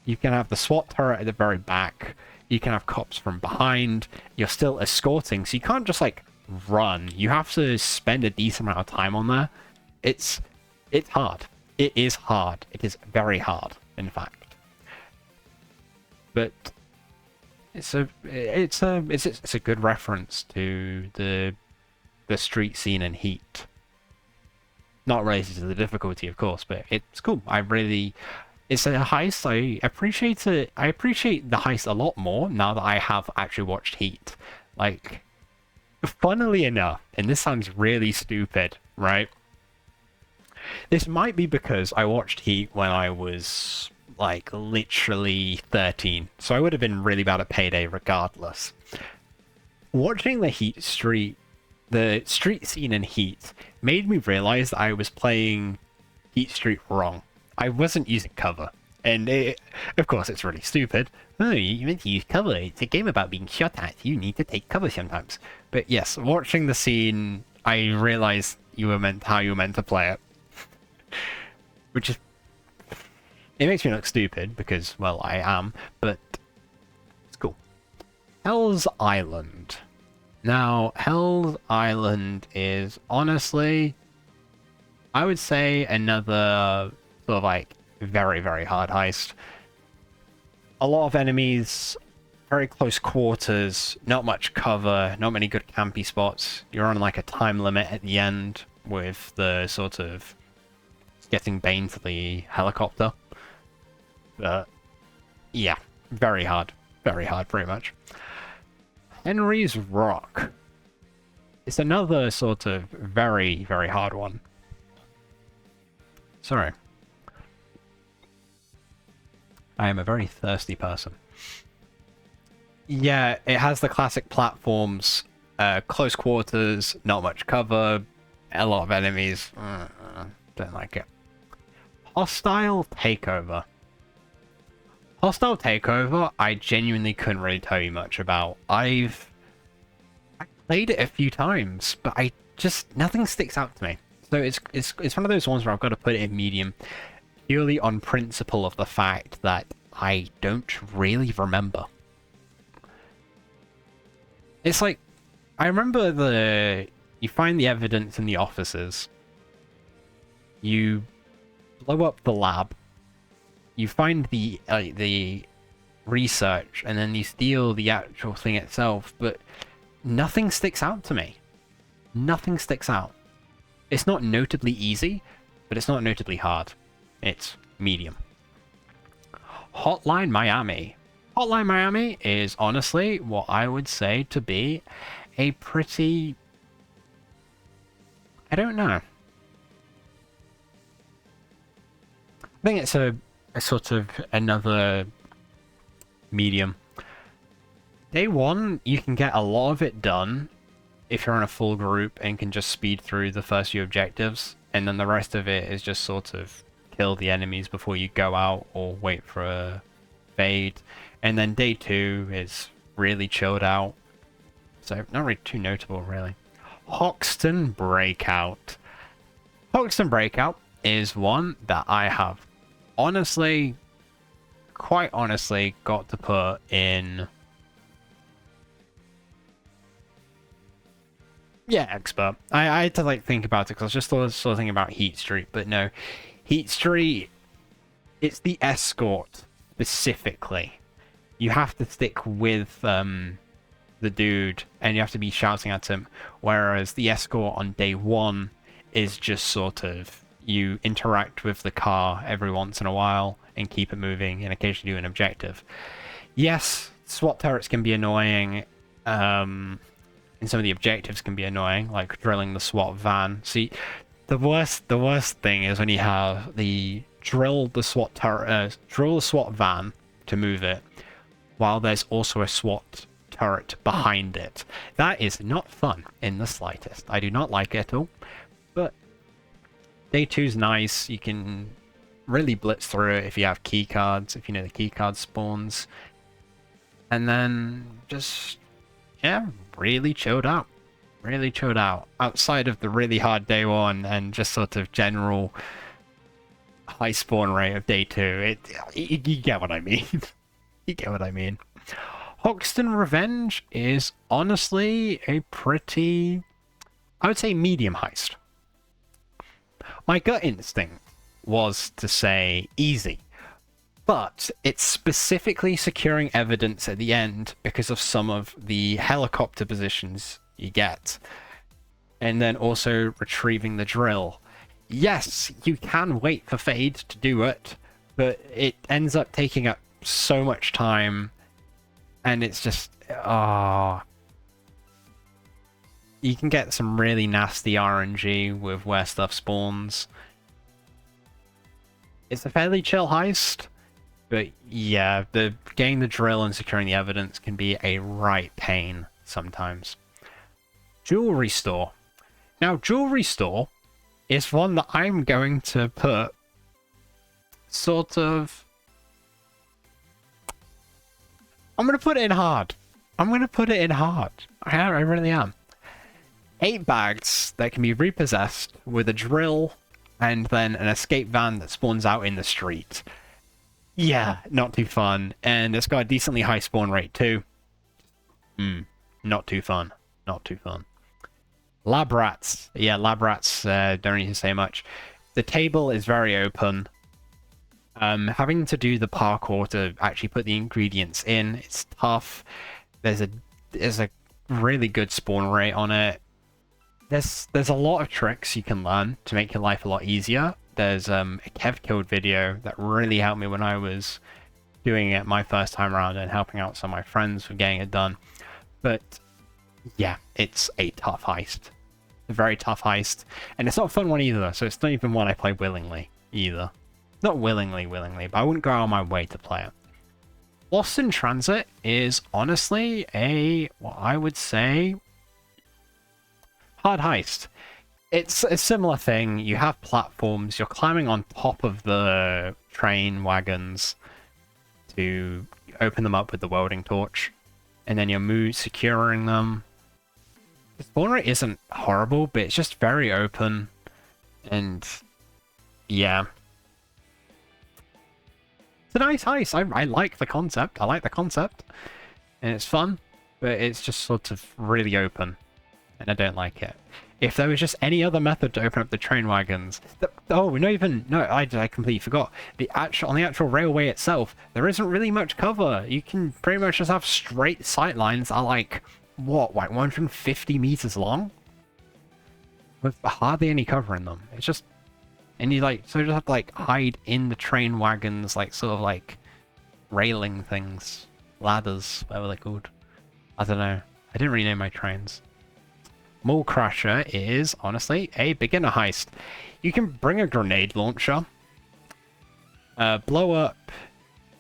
You can have the SWAT turret at the very back. You can have cops from behind. You're still escorting, so you can't just, like, run. You have to spend a decent amount of time on there. It's hard. It is hard. It is very hard, in fact. But it's a good reference to the street scene in Heat. Not related to the difficulty, of course, but it's cool. It's a heist. I appreciate it. I appreciate the heist a lot more now that I have actually watched Heat. Like, funnily enough, and this sounds really stupid, right? This might be because I watched Heat when I was, like, literally 13. So I would have been really bad at Payday regardless. Watching the street scene in Heat made me realize that I was playing Heat Street wrong. I wasn't using cover. And of course, it's really stupid. Oh, you meant to use cover. It's a game about being shot at. You need to take cover sometimes. But yes, watching the scene, I realized how you were meant to play it. Which is... It makes me look stupid, because, well, I am, but it's cool. Hell's Island. Now, Hell's Island is, honestly, I would say another sort of, like, very, very hard heist. A lot of enemies, very close quarters, not much cover, not many good campy spots. You're on, like, a time limit at the end with the sort of getting Bane to the helicopter. But yeah, very hard, pretty much. Henry's Rock. It's another sort of very, very hard one. Sorry. I am a very thirsty person. Yeah, it has the classic platforms, close quarters, not much cover, a lot of enemies. Don't like it. Hostile Takeover. Hostile Takeover, I genuinely couldn't really tell you much about. I played it a few times, but nothing sticks out to me. So it's one of those ones where I've got to put it in medium, purely on principle of the fact that I don't really remember. It's like, I remember you find the evidence in the offices, you blow up the lab, you find the research, and then you steal the actual thing itself, but nothing sticks out to me. Nothing sticks out. It's not notably easy, but it's not notably hard. It's medium. Hotline Miami. Hotline Miami is honestly what I would say to be a pretty... I don't know. I think it's a sort of another medium. Day one, you can get a lot of it done if you're in a full group and can just speed through the first few objectives, and then the rest of it is just sort of kill the enemies before you go out or wait for a fade. And then day 2 is really chilled out. So not really too notable, really. Hoxton Breakout. Hoxton Breakout is one that I have honestly, quite honestly, got to put in... Yeah, expert. I had to like think about it because I was just sort of thinking about Heat Street, but no. Heat Street, it's the escort specifically. You have to stick with the dude and you have to be shouting at him, whereas the escort on day 1 is just sort of you interact with the car every once in a while and keep it moving and occasionally do an objective. Yes, SWAT turrets can be annoying, and some of the objectives can be annoying, like drilling the SWAT van. See, the worst thing is when you have the drill the SWAT van to move it, while there's also a SWAT turret behind it. That is not fun in the slightest. I do not like it at all. But day 2's nice. You can really blitz through it if you have key cards, if you know the key card spawns. And then just, yeah, really chilled out. Really chilled out. Outside of the really hard day 1 and just sort of general high spawn rate of day 2, you get what I mean. You get what I mean. Hoxton Revenge is honestly a pretty, I would say, medium heist. My gut instinct was to say easy, but it's specifically securing evidence at the end because of some of the helicopter positions you get, and then also retrieving the drill. Yes, you can wait for Fade to do it, but it ends up taking up so much time, and it's just, you can get some really nasty RNG with where stuff spawns. It's a fairly chill heist, but yeah, getting the drill and securing the evidence can be a right pain sometimes. Jewelry store. Now, jewelry store is one that I'm going to put sort of... I'm going to put it in hard. I'm going to put it in hard. I really am. 8 bags that can be repossessed with a drill and then an escape van that spawns out in the street. Yeah, not too fun. And it's got a decently high spawn rate too. Not too fun. Not too fun. Lab rats. Yeah, lab rats, don't need to say much. The table is very open. Having to do the parkour to actually put the ingredients in, it's tough. There's a really good spawn rate on it. There's a lot of tricks you can learn to make your life a lot easier. There's a Kev Killed video that really helped me when I was doing it my first time around and helping out some of my friends with getting it done. But yeah, it's a tough heist. A very tough heist. And it's not a fun one either, so it's not even one I play willingly either. Not willingly, but I wouldn't go out of my way to play it. Lost in Transit is honestly what I would say, hard heist. It's a similar thing. You have platforms, you're climbing on top of the train wagons to open them up with the welding torch, and then you're securing them. The spawn rate isn't horrible, but it's just very open, and yeah. It's a nice heist. I like the concept. I like the concept, and it's fun, but it's just sort of really open, and I don't like it. If there was just any other method to open up the train wagons... I completely forgot. On the actual railway itself, there isn't really much cover. You can pretty much just have straight sight lines that are like 150 meters long? With hardly any cover in them. It's just... And you just have to hide in the train wagons, sort of railing things. Ladders, whatever they're called. I don't know. I didn't really know my trains. Mall Crasher is, honestly, a beginner heist. You can bring a grenade launcher, blow up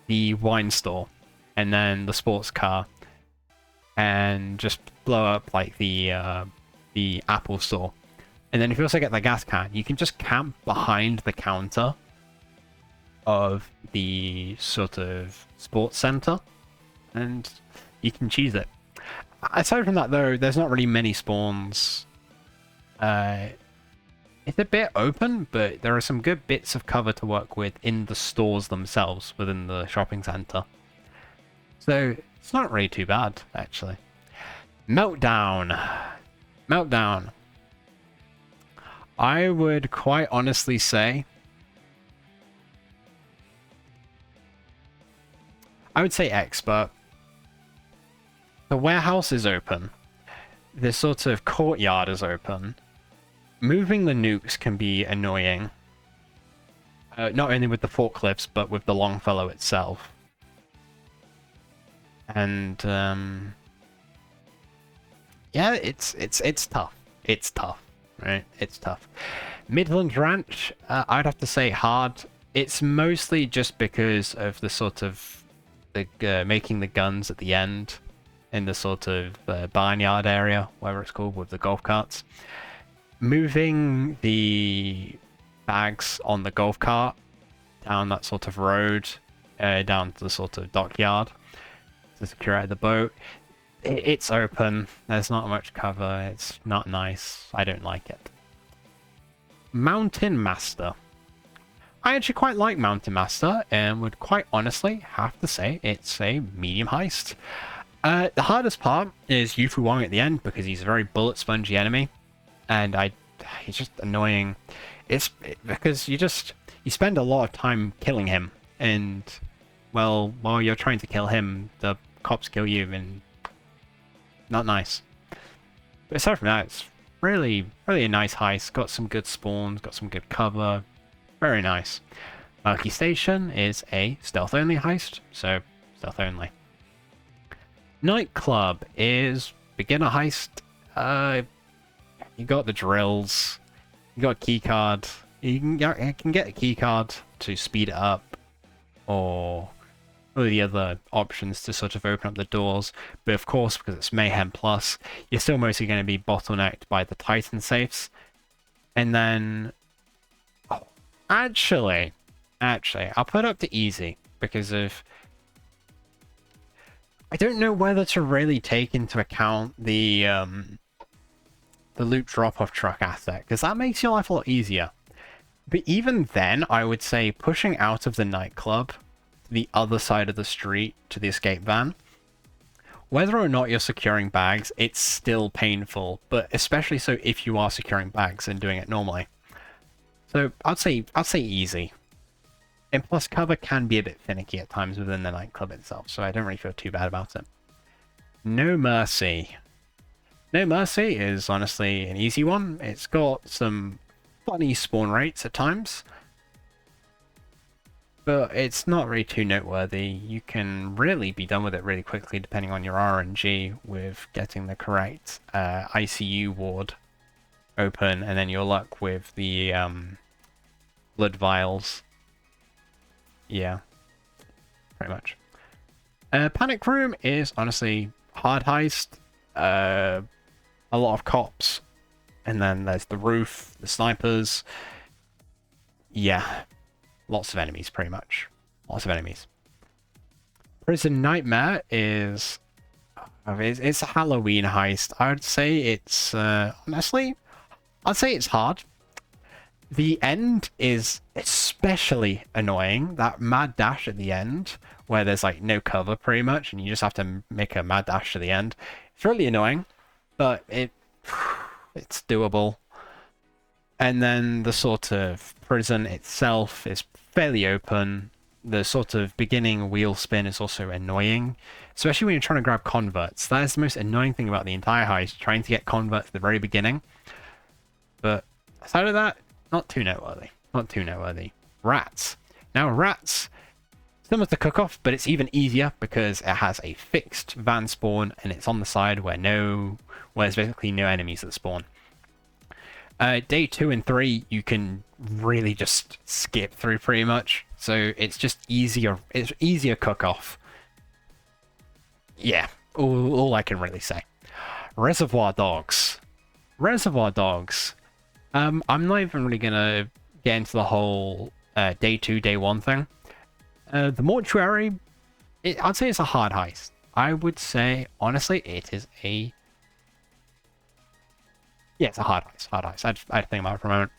the wine store, and then the sports car, and just blow up, the Apple store. And then if you also get the gas can, you can just camp behind the counter of the sort of sports center, and you can cheese it. Aside from that, though, there's not really many spawns. It's a bit open, but there are some good bits of cover to work with in the stores themselves within the shopping center. So it's not really too bad, actually. Meltdown. Meltdown. I would quite honestly say... I would say expert. The warehouse is open. The sort of courtyard is open. Moving the nukes can be annoying. Not only with the forklifts, but with the Longfellow itself. And yeah, it's tough. It's tough, right? It's tough. Midland Ranch, I'd have to say hard. It's mostly just because of the sort of making the guns at the end in the sort of barnyard area, whatever it's called, with the golf carts. Moving the bags on the golf cart down that sort of road, down to the sort of dockyard to secure out the boat. It's open. There's not much cover. It's not nice. I don't like it. Mountain Master. I actually quite like Mountain Master and would quite honestly have to say it's a medium heist. The hardest part is Yufu Wong at the end because he's a very bullet spongy enemy, and he's just annoying. Because you spend a lot of time killing him, and well, while you're trying to kill him, the cops kill you, and not nice. But aside from that, it's really a nice heist. Got some good spawns, got some good cover. Very nice. Murky Station is a stealth only heist, so stealth only. Nightclub is beginner heist. You got the drills. You got a key card. You can get a key card to speed it up, or the other options to sort of open up the doors. But of course, because it's Mayhem Plus, you're still mostly going to be bottlenecked by the Titan safes. And then, actually, I'll put up to easy because of. I don't know whether to really take into account the loot drop-off truck asset, because that makes your life a lot easier. But even then, I would say pushing out of the nightclub to the other side of the street to the escape van, whether or not you're securing bags, it's still painful, but especially so if you are securing bags and doing it normally. So I'd say easy. And plus, cover can be a bit finicky at times within the nightclub itself, so I don't really feel too bad about it. No Mercy. No Mercy is honestly an easy one. It's got some funny spawn rates at times, but it's not really too noteworthy. You can really be done with it really quickly depending on your RNG with getting the correct ICU ward open, and then your luck with the blood vials. Yeah, pretty much. Panic Room is honestly hard heist. A lot of cops, and then there's the roof, the snipers. Yeah, lots of enemies, pretty much. Lots of enemies. Prison Nightmare is it's a Halloween heist. I would say it's honestly, I'd say it's hard. The end is especially annoying. That mad dash at the end, where there's like no cover pretty much, and you just have to make a mad dash to the end. It's really annoying, but it's doable. And then the sort of prison itself is fairly open. The sort of beginning wheel spin is also annoying, especially when you're trying to grab converts. That is the most annoying thing about the entire heist, trying to get converts at the very beginning. But aside of that, not too noteworthy. Not too noteworthy. Rats. Now, Rats, similar to Cook-Off, but it's even easier because it has a fixed van spawn and it's on the side where there's basically no enemies that spawn. Day 2 and 3, you can really just skip through pretty much. So it's just easier. It's easier Cook-Off. Yeah, all I can really say. Reservoir Dogs. Reservoir Dogs. I'm not even really gonna get into the whole day 2, day 1 thing. The mortuary, I'd say it's a hard heist. I would say, honestly, it is a... Yeah, it's a hard heist. Hard heist. I'd think about it for a moment.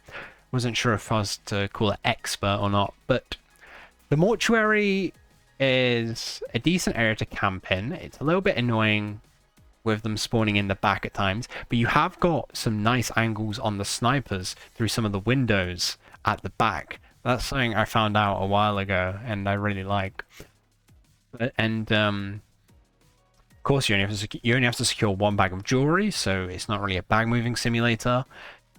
Wasn't sure if I was to call it expert or not, but the mortuary is a decent area to camp in. It's a little bit annoying with them spawning in the back at times, but you have got some nice angles on the snipers through some of the windows at the back. That's something I found out a while ago, and I really like. And of course, you only have to secure one bag of jewelry, so it's not really a bag moving simulator.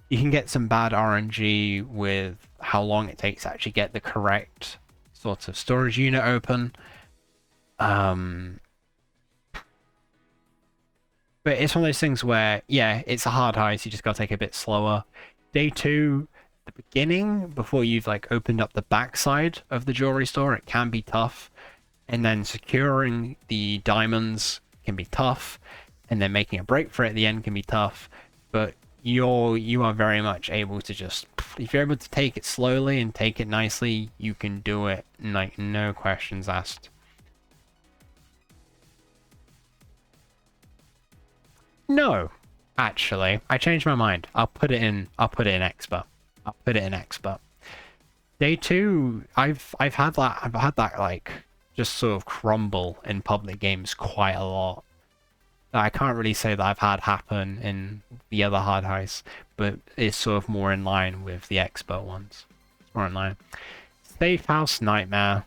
You can get some bad RNG with how long it takes to actually get the correct sort of storage unit open. But it's one of those things where, yeah, it's a hard heist. You just gotta take it a bit slower. Day 2, the beginning, before you've like opened up the backside of the jewelry store, it can be tough. And then securing the diamonds can be tough. And then making a break for it at the end can be tough. But you are very much able to just, if you're able to take it slowly and take it nicely, you can do it like no questions asked. No, actually, I changed my mind. I'll put it in expert. I'll put it in expert. Day 2, I've had that like just sort of crumble in public games quite a lot. I can't really say that I've had happen in the other hard heists, but it's sort of more in line with the expert ones. It's more in line. Safehouse Nightmare.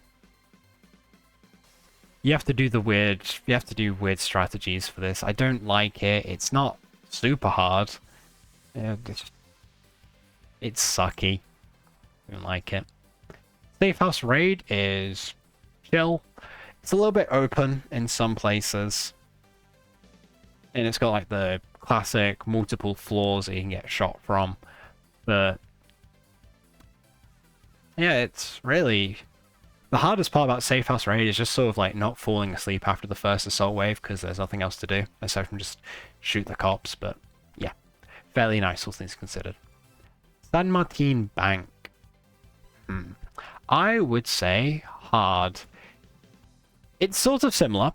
You have to do weird strategies for this. I don't like it. It's not super hard. It's sucky. I don't like it. Safehouse Raid is chill. It's a little bit open in some places. And it's got like the classic multiple floors that you can get shot from. But yeah, it's really... The hardest part about Safehouse Raid is just sort of like not falling asleep after the first assault wave because there's nothing else to do aside from just shoot the cops. But yeah, fairly nice, all things considered. San Martin Bank. I would say hard. It's sort of similar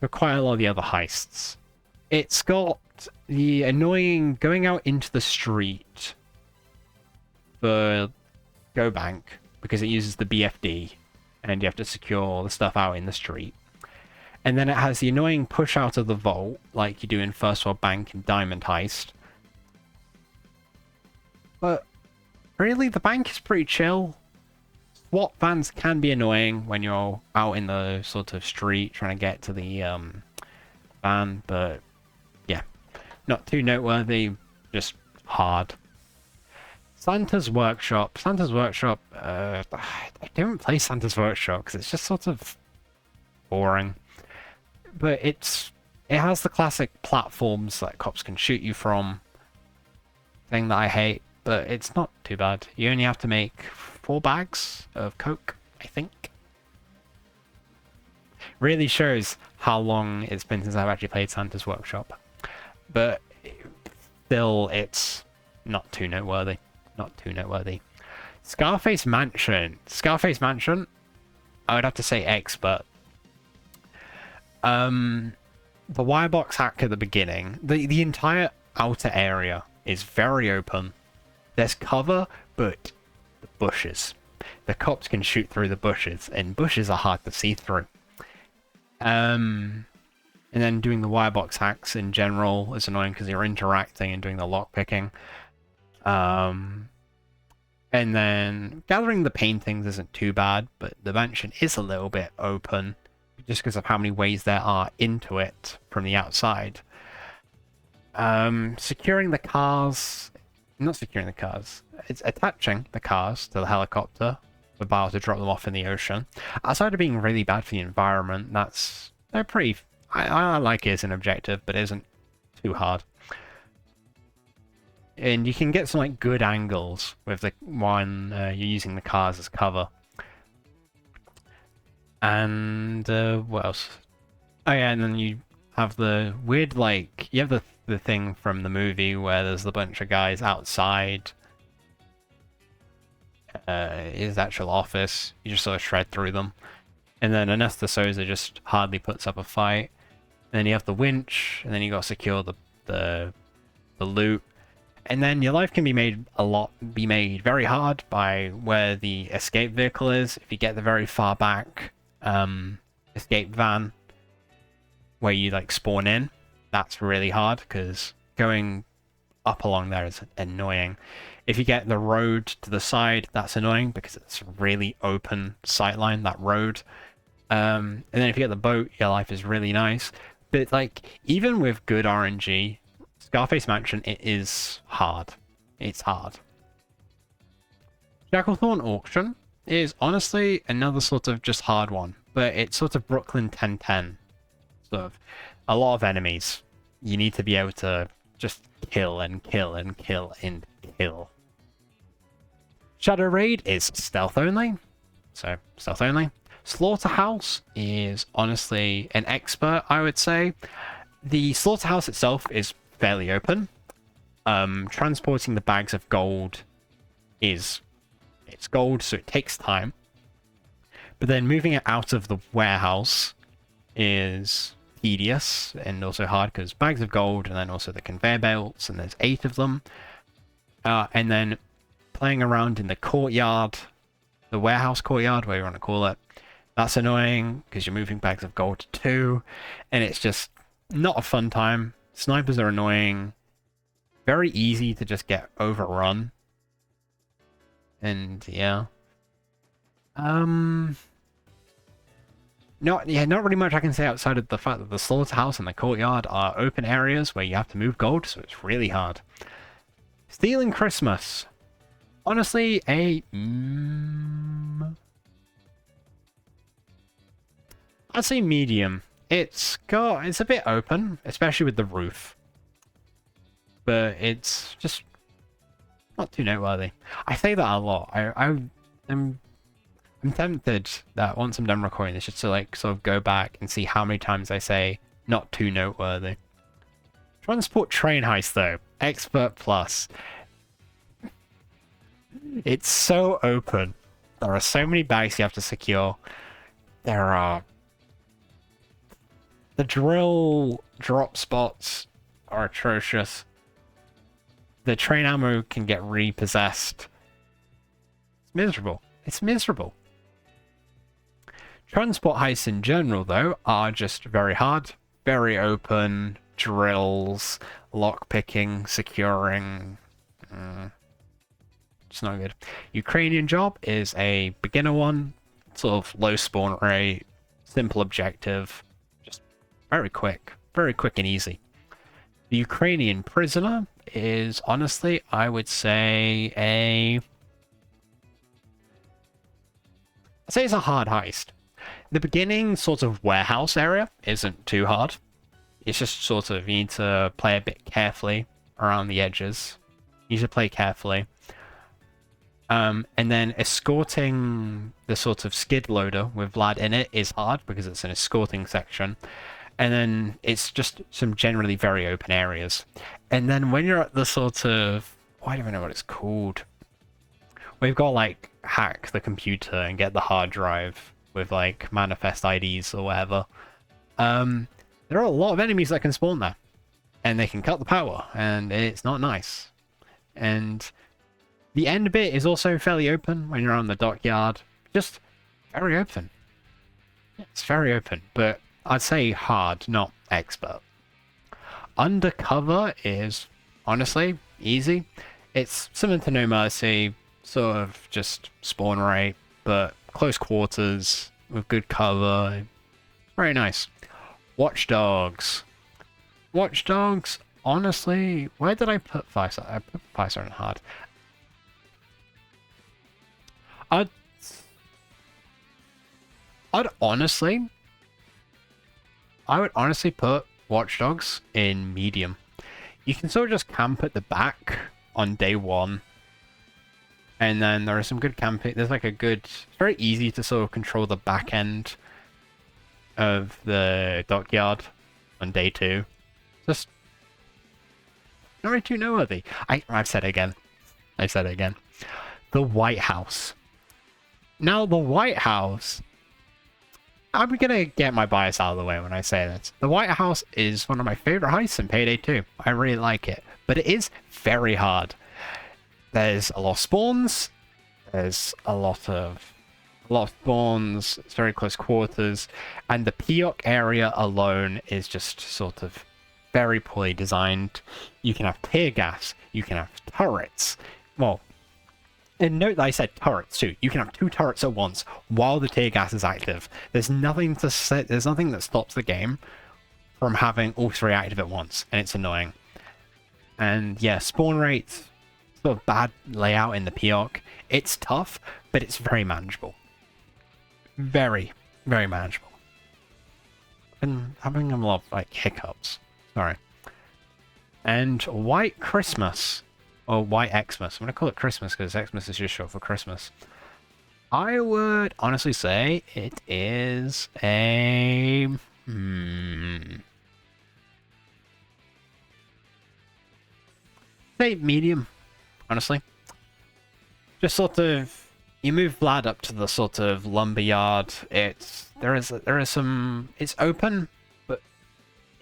to quite a lot of the other heists. It's got the annoying going out into the street for Go Bank because it uses the BFD and you have to secure the stuff out in the street. And then it has the annoying push out of the vault like you do in First World Bank and Diamond Heist. But really, the bank is pretty chill. SWAT vans can be annoying when you're out in the sort of street trying to get to the van, but yeah, not too noteworthy, just hard. Santa's Workshop. I don't play Santa's Workshop because it's just sort of boring. But it has the classic platforms that cops can shoot you from. Thing that I hate, but it's not too bad. You only have to make 4 bags of Coke, I think. Really shows how long it's been since I've actually played Santa's Workshop. But still, it's not too noteworthy. Scarface Mansion. I would have to say expert. The wirebox hack at the beginning. The entire outer area is very open. There's cover, but the bushes. The cops can shoot through the bushes, and bushes are hard to see through. And then doing the wirebox hacks in general is annoying because you're interacting and doing the lockpicking. And then gathering the paintings isn't too bad, but the mansion is a little bit open just because of how many ways there are into it from the outside. Securing the cars... Not securing the cars. It's attaching the cars to the helicopter. About to drop them off in the ocean. Outside of being really bad for the environment, they're pretty... I like it as an objective, but it isn't too hard. And you can get some like good angles with the one you're using the cars as cover. And what else? Oh yeah, and then you have the weird like you have the thing from the movie where there's a bunch of guys outside his actual office. You just sort of shred through them. And then Anastasosa just hardly puts up a fight. And then you have the winch, and then you got to secure the loot. And then your life can be made very hard by where the escape vehicle is. If you get the very far back escape van where you like spawn in, that's really hard because going up along there is annoying. If you get the road to the side, that's annoying because it's a really open sightline, that road. And then if you get the boat, your life is really nice. But like, even with good RNG, Scarface Mansion, it is hard. It's hard. Shacklethorne Auction is honestly another sort of just hard one, but it's sort of Brooklyn 1010. Sort of a lot of enemies. You need to be able to just kill and kill and kill and kill. Shadow Raid is stealth only, so stealth only. Slaughterhouse is honestly an expert, I would say. The slaughterhouse itself is fairly open. Transporting the bags of gold it's gold, so it takes time. But then moving it out of the warehouse is tedious and also hard because bags of gold and then also the conveyor belts, and there's 8 of them. And then playing around in the courtyard, the warehouse courtyard, whatever you want to call it, that's annoying because you're moving bags of gold too, and it's just not a fun time. Snipers are annoying, very easy to just get overrun, and yeah. Not really much I can say outside of the fact that the slaughterhouse and the courtyard are open areas where you have to move gold, so it's really hard. Stealing Christmas. Honestly, I'd say medium. It's a bit open, especially with the roof, but it's just not too noteworthy. I say that a lot. I'm tempted that once I'm done recording this, just to like sort of go back and see how many times I say not too noteworthy. Transport train heist though, expert plus. It's so open. There are so many bags you have to secure. There are... The drill drop spots are atrocious. The train ammo can get repossessed. It's miserable. It's miserable. Transport heists in general, though, are just very hard. Very open. Drills. Lockpicking. Securing. It's not good. Ukrainian Job is a beginner one. Sort of low spawn rate. Simple objective. Just very quick. Very quick and easy. The Ukrainian Prisoner is, honestly, I would say I'd say it's a hard heist. The beginning sort of warehouse area isn't too hard. It's just sort of, you need to play a bit carefully around the edges. You need to play carefully. And then escorting the sort of skid loader with Vlad in it is hard because it's an escorting section. And then it's just some generally very open areas. And then when you're at the sort of... I don't even know what it's called. We've got like hack the computer and get the hard drive with like manifest IDs or whatever. There are a lot of enemies that can spawn there. And they can cut the power. And it's not nice. And the end bit is also fairly open when you're on the dockyard. Just very open. It's very open, but I'd say hard, not expert. Undercover is, honestly, easy. It's similar to No Mercy, sort of just spawn rate, but close quarters with good cover. Very nice. Watchdogs. Watchdogs, honestly, where did I put Firestarter? I put Firestarter in hard. I would honestly put Watchdogs in medium. You can sort of just camp at the back on day 1. And then there is some good camping. There's like a good... It's very easy to sort of control the back end of the dockyard on day 2. Just not really too noteworthy. I've said it again. I've said it again. The White House. Now, the White House I'm gonna get my bias out of the way when I say this. The White House is one of my favorite heists in Payday 2. I really like it, but it is very hard. There's a lot of spawns. There's a lot of spawns. It's very close quarters, and the POC area alone is just sort of very poorly designed. You can have tear gas. You can have turrets. Well, and note that I said turrets too. You can have 2 turrets at once while the tear gas is active. There's nothing to say. There's nothing that stops the game from having all 3 active at once, and it's annoying. And yeah, spawn rates, sort of bad layout in the POC. It's tough, but it's very manageable. Very, very manageable. And having a lot of like hiccups. Sorry. And White Christmas. Or White Xmas. I'm going to call it Christmas because Xmas is just short for Christmas. I would honestly say it is a... say medium, honestly. Just sort of... You move Vlad up to the sort of lumberyard. There is some... It's open, but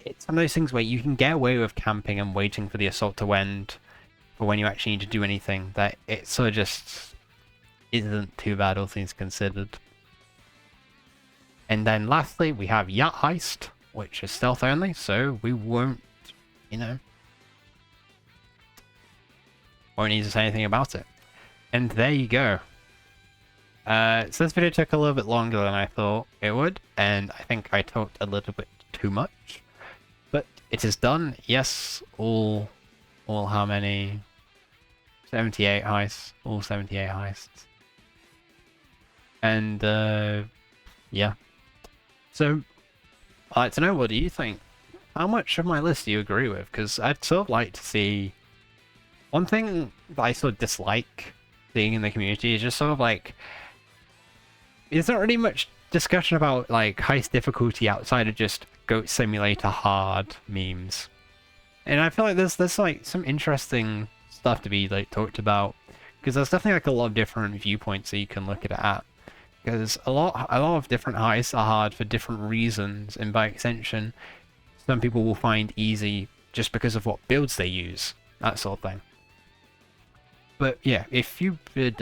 it's one of those things where you can get away with camping and waiting for the assault to end. But when you actually need to do anything, that it sort of just isn't too bad, all things considered. And then lastly, we have Yacht Heist, which is stealth only, so we won't, you know, won't need to say anything about it. And there you go. So this video took a little bit longer than I thought it would, and I think I talked a little bit too much. But it is done. Yes, all how many? 78 heists. All 78 heists. And, yeah. So, I'd like to know, what do you think? How much of my list do you agree with? Because I'd sort of like to see... One thing that I sort of dislike seeing in the community is just sort of like... There's not really much discussion about, like, heist difficulty outside of just Goat Simulator hard memes. And I feel like there's like some interesting stuff to be like talked about, because there's definitely like a lot of different viewpoints that you can look at it at. Because a lot of different heists are hard for different reasons, and by extension, some people will find easy just because of what builds they use, that sort of thing. But yeah, if you would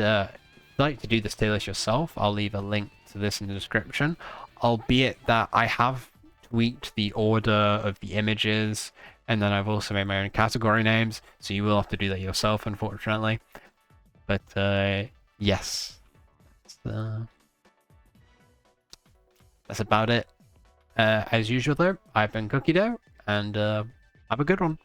like to do this tier list yourself, I'll leave a link to this in the description. Albeit that I have tweaked the order of the images, and then I've also made my own category names, so you will have to do that yourself, unfortunately. But, yes. That's about it. As usual, though, I've been Cookie Dough, and have a good one.